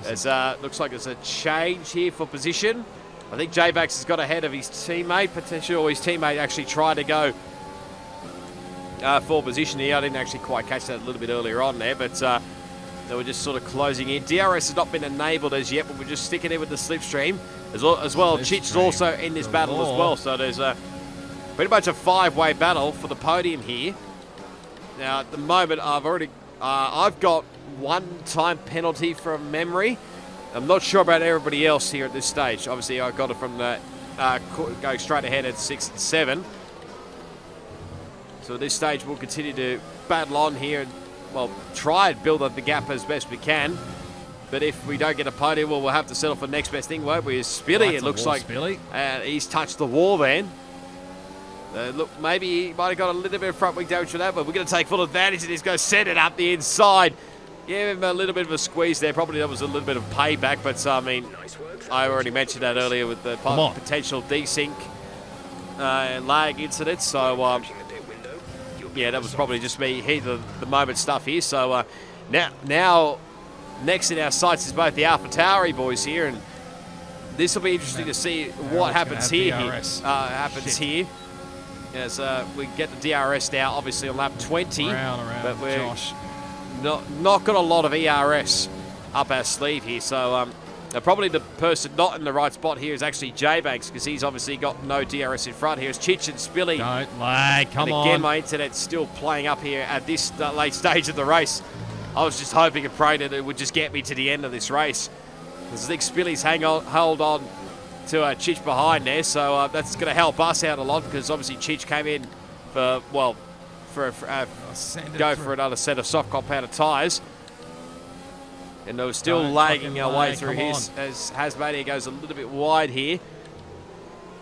As looks like there's a change here for position. I think J-Bax has got ahead of his teammate, potentially, or his teammate actually tried to go for position here. I didn't actually quite catch that a little bit earlier on there, but they were just sort of closing in. DRS has not been enabled as yet, but we're just sticking in with the slipstream as well. Chit's also in this battle as well, so there's pretty much a five-way battle for the podium here. Now, at the moment, I've got one time penalty from memory. I'm not sure about everybody else here at this stage. Obviously, I got it from the going straight ahead at 6 and 7. So at this stage, we'll continue to battle on here and, well, try and build up the gap as best we can. But if we don't get a podium, well, we'll have to settle for next best thing, won't we? Is Spilly, it looks like. Spilly. He's touched the wall then. Look, maybe he might have got a little bit of front wing damage for that, but we're going to take full advantage of this. Go set it up the inside. Give him a little bit of a squeeze there. Probably that was a little bit of payback, but I mean, I already mentioned that earlier with the potential desync lag incident. So, yeah, that was probably just me heat of the moment stuff here. So now next in our sights is both the Alpha Tauri boys here, and this will be interesting to see what happens here. Here as we get the DRS now, obviously on lap 20, but we're not got a lot of ERS up our sleeve here. So probably the person not in the right spot here is actually J-Banks, because he's obviously got no DRS in front. Here's Chich and Spilly. Don't lag, come on. Again, my internet's still playing up here at this late stage of the race. I was just hoping and praying that it would just get me to the end of this race, because I think Spilly's hold on to Chich behind there, so that's going to help us out a lot, because obviously Chich came in for, well, for another set of soft compounded tyres. And they were still lagging our way through his, as Hasmania goes a little bit wide here.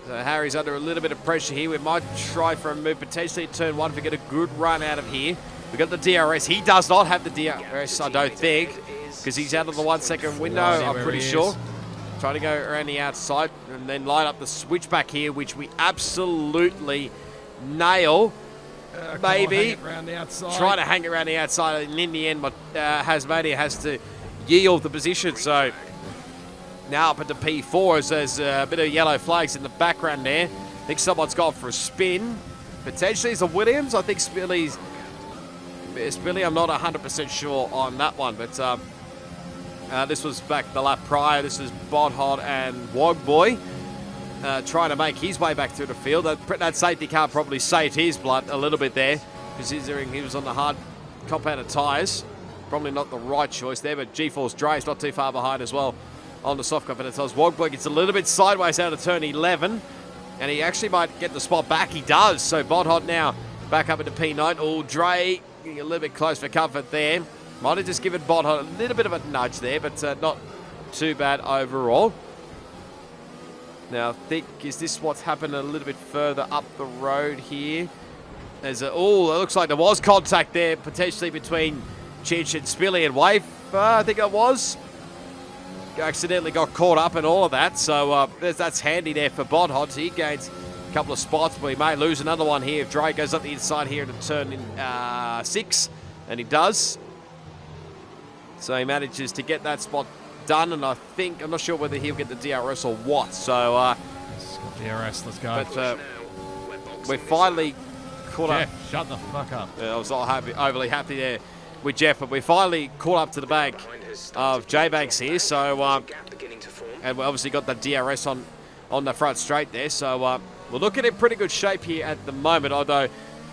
So Harry's under a little bit of pressure here. We might try for a move potentially at turn 1 if we get a good run out of here. We got the DRS. He does not have the DRS, I don't think, because he's out of the 1 second window, I'm pretty sure. Trying to go around the outside and then line up the switchback here, which we absolutely nail. Maybe try to hang it around the outside, and in the end, Hasmania has to yield the position. So now up at the P4 as there's a bit of yellow flags in the background there. I think someone's gone for a spin. Potentially it's a Williams. I think Spilly, I'm not 100% sure on that one, but this was back the lap prior. This is Bodhod and Wogboy trying to make his way back through the field. That safety car probably saved his blood a little bit there, considering he was on the hard compounded tyres. Probably not the right choice there, but G-Force Dre's not too far behind as well on the soft compounded tyres. Wogboy gets a little bit sideways out of turn 11, and he actually might get the spot back. He does. So Bodhod now back up into P9. Oh, Dre getting a little bit close for comfort there. Might have just given Bodhod a little bit of a nudge there, but not too bad overall. Now, I think, is this what's happened a little bit further up the road here? There's it looks like there was contact there, potentially between Chich and Spilly and Wave. I think it was. Accidentally got caught up in all of that, so that's handy there for Bodhod. So he gains a couple of spots, but he may lose another one here if Dre goes up the inside here to turn in 6, and he does. So he manages to get that spot done, and I think, I'm not sure whether he'll get the DRS or what. So DRS, let's go. But we're finally caught up. Jeff, shut the fuck up. I was not overly happy there with Jeff, but we finally caught up to the back of J-Banks here. So, and we obviously got the DRS on the front straight there. So we're looking in pretty good shape here at the moment, although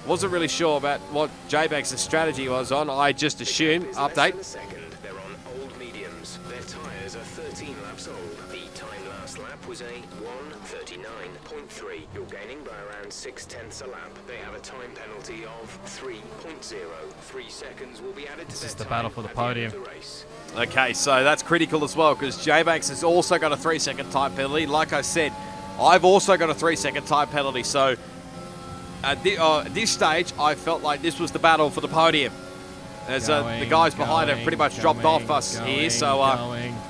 wasn't really sure about what J-Banks' strategy was on. I just assumed, update. They're on old mediums. Their tyres are 13 laps old. The time last lap was a 1:39.3. You're gaining by around 6/10 a lap. They have a time penalty of 3.0. 3 seconds will be added to This is the battle for the podium. Okay, so that's critical as well, because J-Banks has also got a 3-second time penalty. Like I said, I've also got a 3-second time penalty. So at this stage, I felt like this was the battle for the podium, as the guys behind have pretty much dropped off us here. So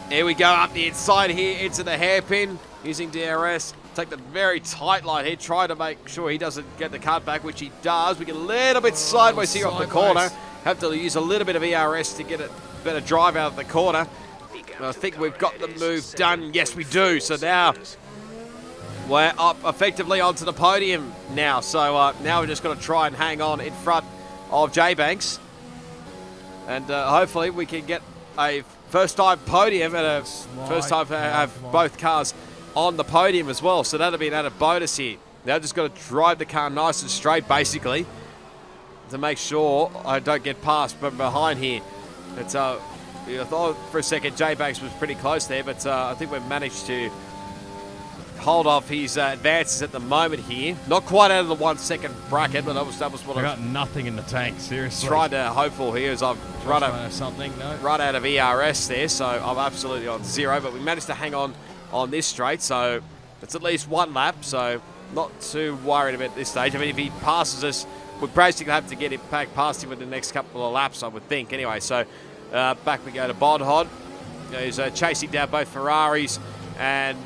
here we go up the inside here into the hairpin using DRS. Take the very tight line here, try to make sure he doesn't get the cut back, which he does. We get a little bit sideways here off the corner. Have to use a little bit of ERS to get a better drive out of the corner. I think we've got the move done. Yes, we do. So now we're up effectively onto the podium now. So now we're just going to try and hang on in front of J-Banks. And hopefully we can get a first-time podium and a first time to have both cars on the podium as well. So that'll be an added bonus here. Now just got to drive the car nice and straight, basically, to make sure I don't get past from behind here. It's, I thought for a second J-Banks was pretty close there, but I think we've managed to hold off his advances at the moment here. Not quite out of the 1 second bracket, but that was what I got nothing in the tank, seriously. Tried to hope for here as I've run out of ERS there, so I'm absolutely on 0, but we managed to hang on this straight, so it's at least 1 lap, so not too worried about this stage. I mean, if he passes us, we basically have to get him back past him in the next couple of laps, I would think. Anyway, so back we go to Bodhod, who's chasing down both Ferraris and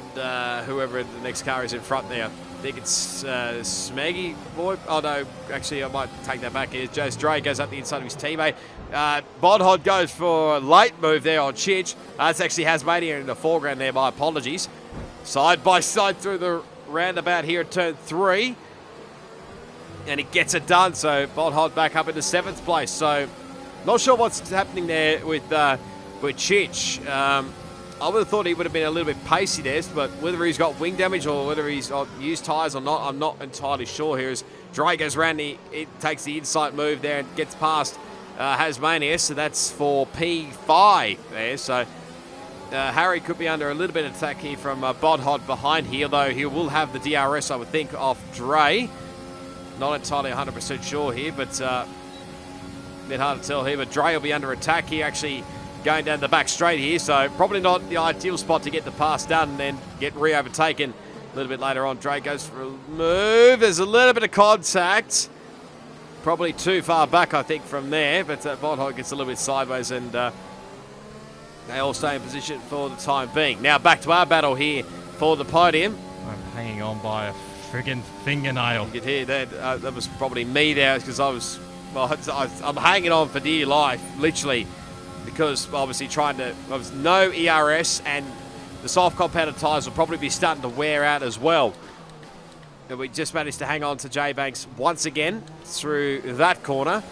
whoever the next car is in front there. I think it's Smeggy boy. Oh no, actually I might take that back. Here's Joe Stray goes up the inside of his teammate. Bodhod goes for a late move there on Chich. That's actually Hasmania in the foreground there, my apologies. Side by side through the roundabout here at turn 3. And he gets it done, so Bodhod back up into 7th place. So not sure what's happening there with Chich. I would have thought he would have been a little bit pacey there, but whether he's got wing damage or whether he's used tyres or not, I'm not entirely sure here. As Dre goes around, it takes the inside move there and gets past Hasmania, so that's for P5 there. So Harry could be under a little bit of attack here from Bodhod behind here, though he will have the DRS, I would think, off Dre. Not entirely 100% sure here, but a bit hard to tell here. But Dre will be under attack here, actually going down the back straight here, so probably not the ideal spot to get the pass done and then get re-overtaken a little bit later on. Dre goes for a move. There's a little bit of contact. Probably too far back, I think, from there, but Bodhod gets a little bit sideways and they all stay in position for the time being. Now back to our battle here for the podium. I'm hanging on by a friggin' fingernail. You could hear that. That was probably me there, because I'm hanging on for dear life, literally, because obviously there was no ERS and the soft compounded tyres will probably be starting to wear out as well. And we just managed to hang on to J-Banks once again through that corner,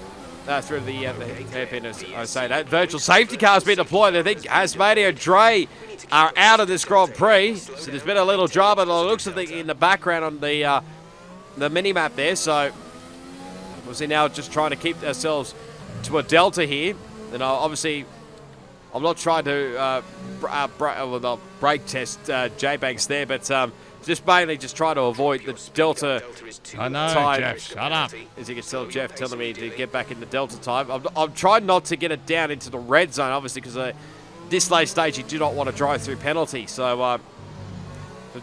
through the hairpin, as I say that. Virtual safety car has been deployed. I think Hasmania and Dre are out of this Grand Prix, so there's been a little drama. It looks like in the background on the mini-map there, so obviously now just trying to keep ourselves to a delta here. And obviously, I'm not trying to brake test J-Banks there, but just mainly just try to avoid the delta I know, time. Jeff, shut up. As you can tell, Jeff telling me to get back in the delta time. I'm trying not to get it down into the red zone, obviously, because this late stage you do not want to drive through penalty. So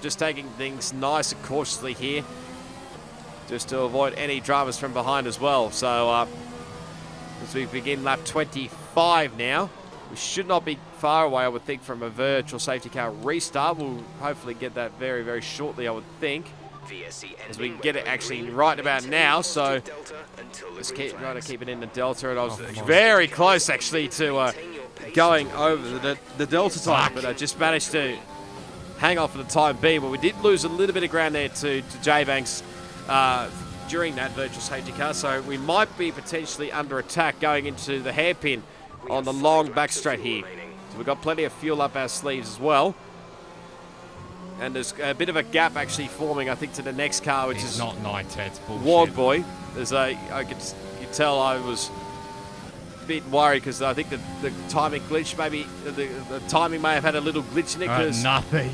just taking things nice and cautiously here, just to avoid any dramas from behind as well. So as we begin lap 25 now, we should not be far away, I would think, from a virtual safety car restart. We'll hopefully get that very, very shortly, I would think, as we can get it actually right about now. So let's try to keep it in the delta. And I was very close, actually, to going over the delta time, but I just managed to hang on for the time being. But we did lose a little bit of ground there to J-Banks. during that virtual safety car, so we might be potentially under attack going into the hairpin on the long back straight here. So we've got plenty of fuel up our sleeves as well. And there's a bit of a gap actually forming, I think, to the next car, which is not 910. It's bullshit. Wog Boy. There's I could tell I was a bit worried because I think the timing glitch, maybe the timing may have had a little glitch in it. Cause Nothing.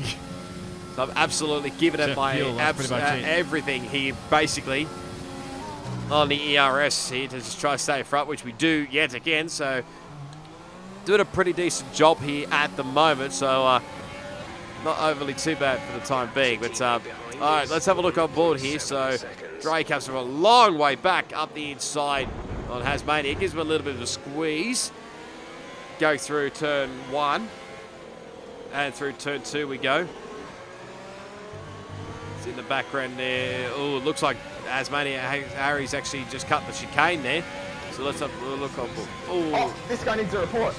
So I've absolutely given it my everything here, basically, on the ERS here to just try to stay front, which we do yet again. So doing a pretty decent job here at the moment. So not overly too bad for the time being. But all right, let's have a look on board here. So Dre comes from a long way back up the inside on Hasmania. It gives him a little bit of a squeeze. Go through turn 1 and through turn 2 we go. It's in the background there. Oh, it looks like Hasmania Harry's actually just cut the chicane there. So let's have a look on board. Oh, this guy needs a report.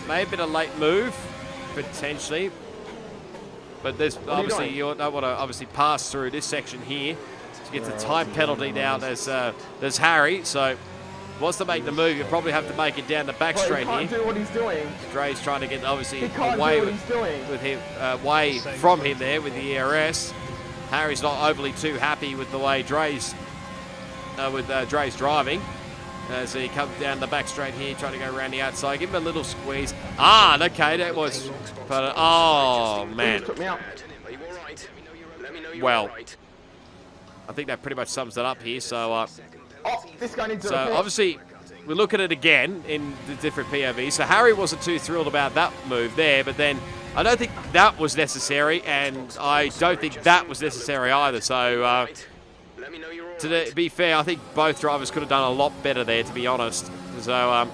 May have been a late move, potentially. But there's obviously you don't want to obviously pass through this section here to get the time penalty now. There's Harry, so wants to make the move. You probably have to make it down the back straight here. He can't do what he's doing. Dre's trying to get obviously away from him there with the ERS. Harry's not overly too happy with the way Dre's driving. So he comes down the back straight here, trying to go around the outside. Give him a little squeeze. Okay, that was... But, oh, man. Well, I think that pretty much sums it up here. So, this guy needs a report. Obviously, we look at it again in the different POVs. So Harry wasn't too thrilled about that move there, but then I don't think that was necessary, and I don't think that was necessary either. So, to be fair, I think both drivers could have done a lot better there, to be honest. So,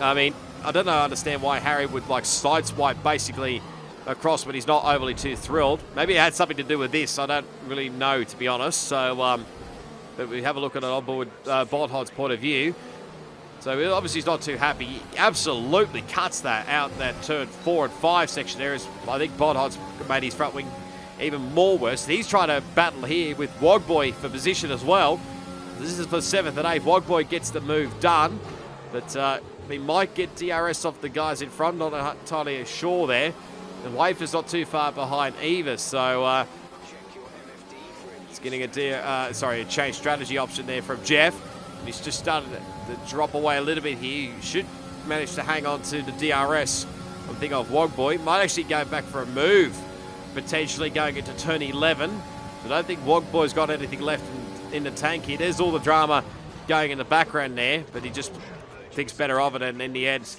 I mean, I don't understand why Harry would like sideswipe basically across when he's not overly too thrilled. Maybe it had something to do with this. I don't really know, to be honest. So, but we have a look at it on board Bondhod's point of view. So obviously he's not too happy. He absolutely cuts that out that turn 4 and 5 section there. I think Bondhod's made his front wing even more worse. He's trying to battle here with Wogboy for position as well. This is for 7th and 8th. Wogboy gets the move done, but he might get DRS off the guys in front. Not entirely sure there. The Wafer's not too far behind either, so it's getting a change strategy option there from Jeff. And he's just started to drop away a little bit here. He should manage to hang on to the DRS. I'm thinking of Wogboy. Might actually go back for a move, potentially going into turn 11. I don't think Wogboy's got anything left in the tank here. There's all the drama going in the background there, but he just thinks better of it, and in the end,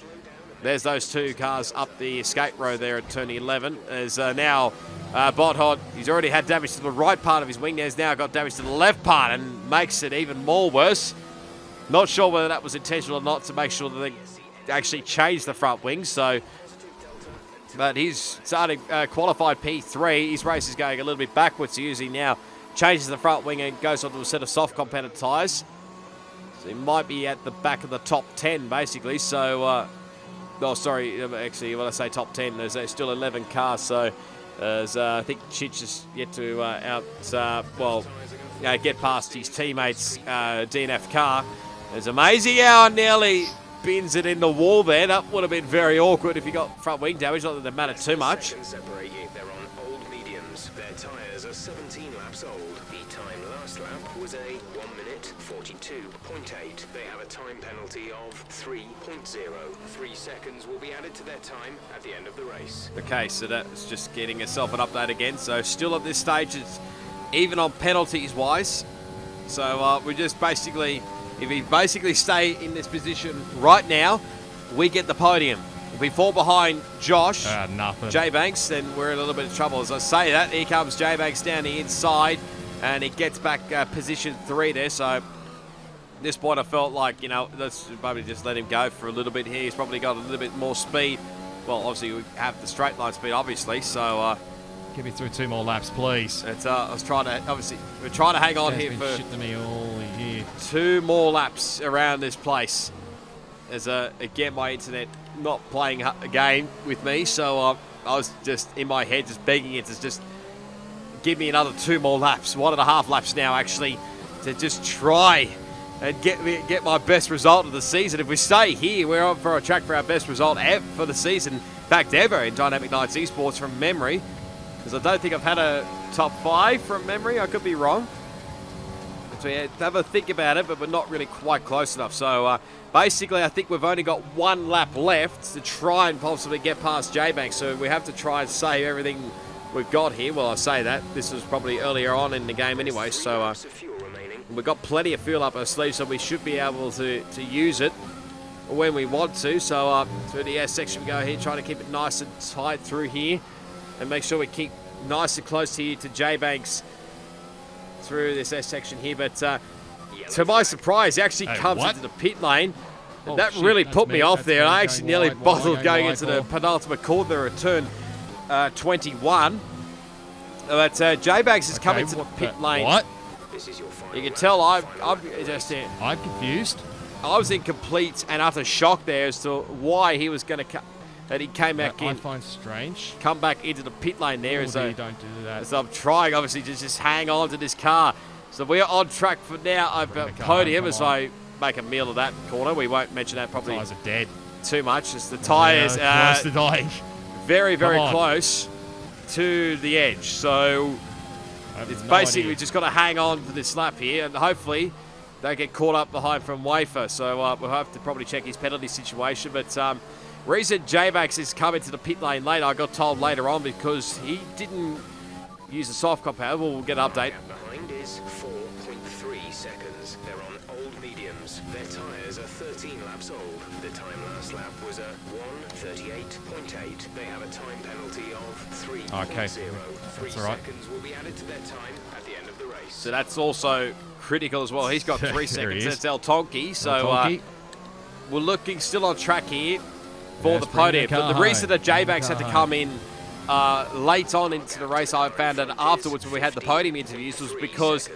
there's those two cars up the escape road there at turn 11. As now Bondhod, he's already had damage to the right part of his wing. He's now got damage to the left part and makes it even more worse. Not sure whether that was intentional or not to make sure that they actually changed the front wing. So, but he's starting qualified P3. His race is going a little bit backwards. He usually now changes the front wing and goes onto a set of soft compounded tyres. So he might be at the back of the top 10 basically. So, actually when I say top 10, there's still 11 cars. So I think Chich is yet to get past his teammates' DNF car. It's amazing how nearly bins it in the wall there. That would have been very awkward if you got front wing damage. Not that it mattered too much. They're on old mediums. Their tyres are 17 laps old. The time last lap was a 1 minute 42.8. They have a time penalty of 3.0. 3 seconds will be added to their time at the end of the race. Okay, so that's just getting itself an update again. So still at this stage, it's even on penalties wise. So we just basically, if we basically stay in this position right now, we get the podium. If we fall behind Josh, J Banks, then we're in a little bit of trouble. As I say that, here comes J Banks down the inside, and he gets back position 3 there. So at this point, I felt like, let's probably just let him go for a little bit here. He's probably got a little bit more speed. Well, obviously, we have the straight line speed, obviously. So get me through 2 more laps, please. I was trying to, obviously, we're trying to hang on here for shit to me all year. 2 more laps around this place. As again, my internet not playing a game with me, so I was just in my head just begging it to just give me another 2 more laps, 1.5 laps now actually, to just try and get my best result of the season. If we stay here, we're on for a track for our best result ever for the season, in fact ever, in Dynamic Nights Esports from memory, because I don't think I've had a top 5 from memory. I could be wrong. So yeah, have a think about it, but we're not really quite close enough. So basically, I think we've only got 1 lap left to try and possibly get past J-Bank. So we have to try and save everything we've got here. Well, I say that. This was probably earlier on in the game anyway. So we've got plenty of fuel up our sleeve, so we should be able to use it when we want to. So through the S section we go here, trying to keep it nice and tight through here. And make sure we keep nice and close here to J-Banks through this S section here, but to my surprise, he actually comes into the pit lane. And that really put me off there. I actually nearly bottled going into the penultimate corner at turn 21. But J-Bags has come into the pit lane. What? You can tell I'm confused. I was in complete and utter shock there as to why he was going to come. That he came back in. I find strange. Come back into the pit lane there. Don't do that. As I'm trying, obviously, to just hang on to this car. So we're on track for now. I've podium as I make a meal of that corner. We won't mention that probably Tyres are dead. too much. As the tyres close to dying. Very, very close to the edge. So it's basically just got to hang on to this lap here, and hopefully don't get caught up behind from Wafer. So we'll have to probably check his penalty situation. But reason J-Max is coming to the pit lane late, I got told later on, because he didn't use the soft compound. We'll get an update. Behind is 4.3 seconds. They're on old mediums. Their tyres are 13 laps old. The time last lap was a 1:38.8. They have a time penalty of 3.0. Okay. 3 seconds will be added to their time at the end of the race. So that's also critical as well. He's got 3 seconds. That's El Tonki. So we're looking still on track here for the podium. But the reason that J-Bags had to come in late on into the race, I found out afterwards when we had the podium interviews, was because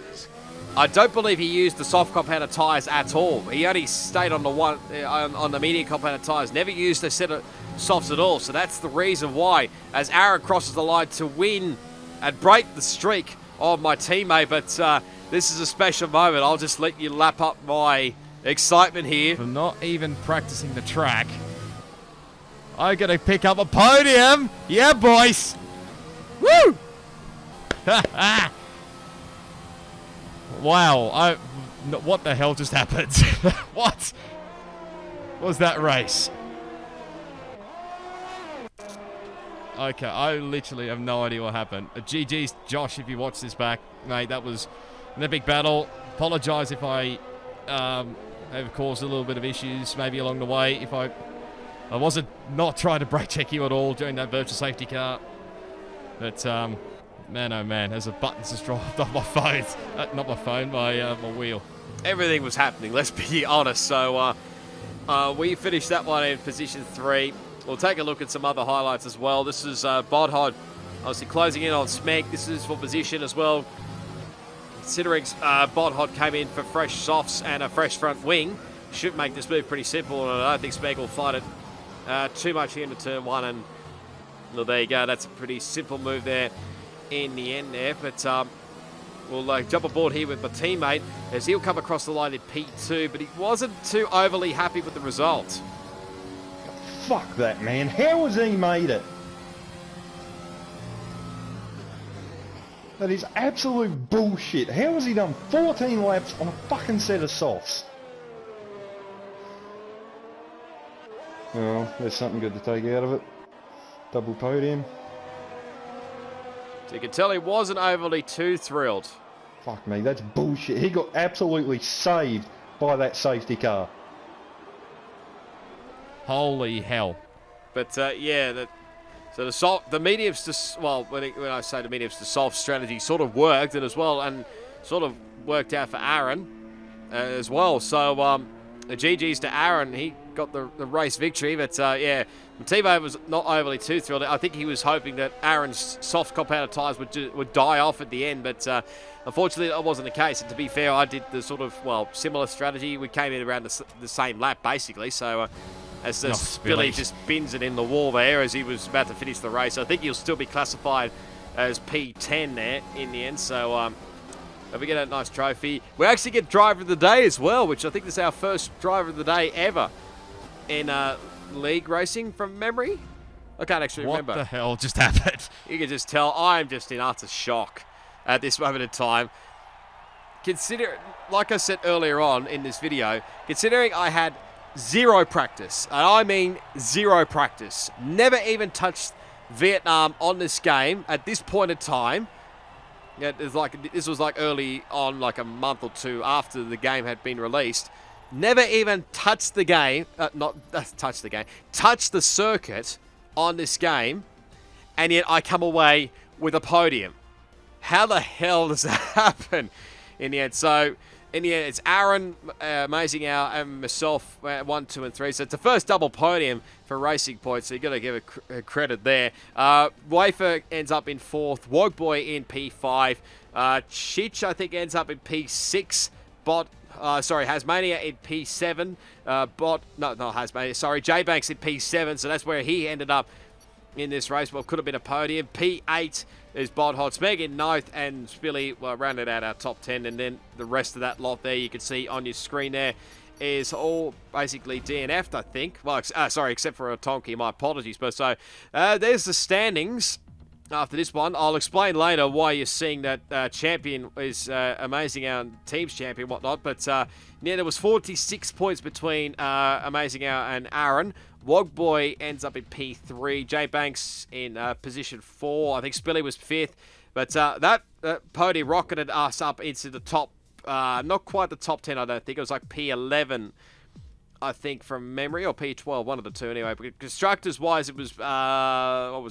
I don't believe he used the soft compounded tyres at all. He only stayed on the on the medium compounded tyres, never used a set of softs at all. So that's the reason why, as Aaron crosses the line to win and break the streak of my teammate. But this is a special moment. I'll just let you lap up my excitement here. For not even practicing the track, I gotta pick up a podium. Yeah, boys. Woo! Wow. What the hell just happened? What was that race? Okay, I literally have no idea what happened. GG's, Josh, if you watch this back, mate, that was an epic battle. Apologise if I have caused a little bit of issues maybe along the way. If I wasn't not trying to brake check you at all during that virtual safety car. But, man, oh man, as a button just dropped off my phone. Not my phone, my wheel. Everything was happening, let's be honest. So we finished that one in position 3. We'll take a look at some other highlights as well. This is Bodhod obviously closing in on Smeg. This is for position as well. Considering Bodhod came in for fresh softs and a fresh front wing, should make this move pretty simple. And I don't think Smeg will fight it too much here into turn 1. And well, there you go. That's a pretty simple move there in the end there. But we'll jump aboard here with my teammate as he'll come across the line in P2. But he wasn't too overly happy with the result. Fuck that, man. How has he made it? That is absolute bullshit. How has he done 14 laps on a fucking set of softs? Well, there's something good to take out of it. Double podium. So you can tell he wasn't overly too thrilled. Fuck me, that's bullshit. He got absolutely saved by that safety car. Holy hell. But yeah, so the mediums to, well, when I say the mediums to soft strategy sort of worked, and as well, and sort of worked out for Aaron as well. So the GG's to Aaron, he got the race victory. But yeah, Tebow was not overly too thrilled. I think he was hoping that Aaron's soft compounded tyres would die off at the end, but unfortunately that wasn't the case. And to be fair, I did the sort of, well, similar strategy. We came in around the same lap basically. So as the Billy just bins it in the wall there as he was about to finish the race. I think he'll still be classified as P10 there in the end. So We get a nice trophy. We actually get driver of the day as well, which I think is our first driver of the day ever in league racing from memory. I can't actually remember. What the hell just happened? You can just tell I'm just in utter shock at this moment in time. Consider, like I said earlier on in this video, considering I had zero practice, and I mean zero practice, never even touched Vietnam on this game at this point in time. This was like early on, like a month or two after the game had been released. Never even touched the game, touched the circuit on this game, and yet I come away with a podium. How the hell does that happen in the end? So, in the end, it's Aaron, Amazing Al, and myself, 1, 2, and 3. So it's the first double podium for Racing Point, so you've got to give a credit there. Wafer ends up in 4th, Wogboy in P5, Chich, I think, ends up in P6, Hasmania in P7, J-Banks in P7, so that's where he ended up in this race. Well, could have been a podium. P8 is Bod Hot Smeg in 9th, and Spilly, rounded out our top 10, and then the rest of that lot there you can see on your screen there is all basically DNF'd, I think. Well, except for a Tonki, my apologies. But so, there's the standings after this one. I'll explain later why you're seeing that champion is Amazing Our team's champion, whatnot. But there was 46 points between Amazing Our and Aaron. Wogboy ends up in P3. J-Banks in position 4. I think Spilly was 5th. But that podium rocketed us up into the top, not quite the top 10, I don't think. It was like P11, I think, from memory, or P12, one of the two anyway. But constructors-wise, it was,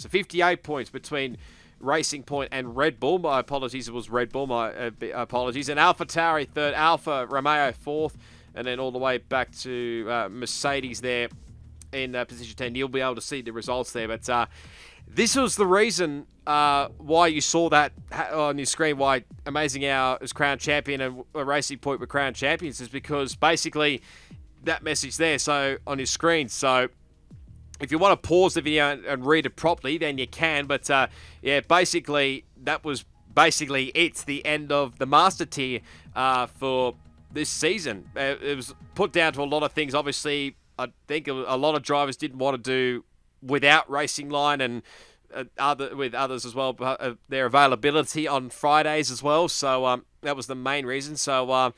58 points between Racing Point and Red Bull. My apologies, it was Red Bull, my apologies. And Alpha Tauri 3rd, Alpha Romeo 4th, and then all the way back to Mercedes there in position 10. You'll be able to see the results there. But this was the reason why you saw that on your screen, why Amazing Hour is crowned champion and Racing Point were crowned champions, is because basically that message there, so on your screen. So if you want to pause the video and read it properly, then you can. But yeah, basically that was it's the end of the Master Tier for this season. It was put down to a lot of things. Obviously, I think a lot of drivers didn't want to do without Racing Line, and with others as well, their availability on Fridays as well. So that was the main reason. So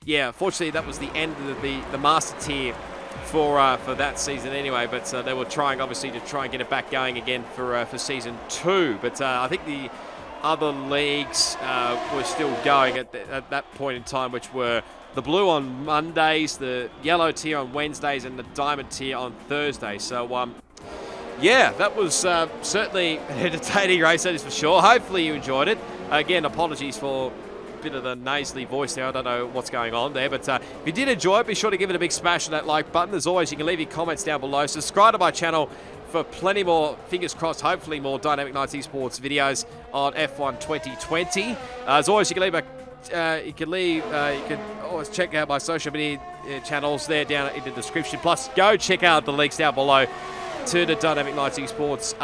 yeah, fortunately that was the end of the Master Tier for that season anyway. But they were trying, obviously, to try and get it back going again for season 2. But I think the other leagues were still going at that point in time, which were the blue on Mondays, the yellow tier on Wednesdays, and the diamond tier on Thursdays. So yeah, that was certainly an entertaining race, that is for sure. Hopefully you enjoyed it. Again, apologies for a bit of the nasally voice there. I don't know what's going on there. But if you did enjoy it, be sure to give it a big smash on that like button. As always, you can leave your comments down below. Subscribe to my channel for plenty more, fingers crossed, hopefully more Dynamic Nights Esports videos on F1 2020. As always, you can always check out my social media channels there down in the description. Plus, go check out the links down below to the Dynamic Nights Esports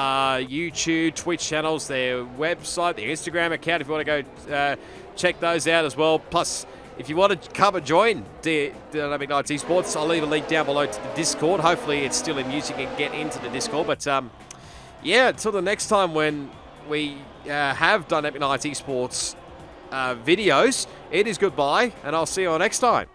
YouTube, Twitch channels, their website, their Instagram account, if you want to go check those out as well. Plus, if you want to come and join the Dynamic Nights Esports, I'll leave a link down below to the Discord. Hopefully it's still in use, you can get into the Discord. But yeah, until the next time when we have Dynamic Nights Esports videos, it is goodbye, and I'll see you all next time.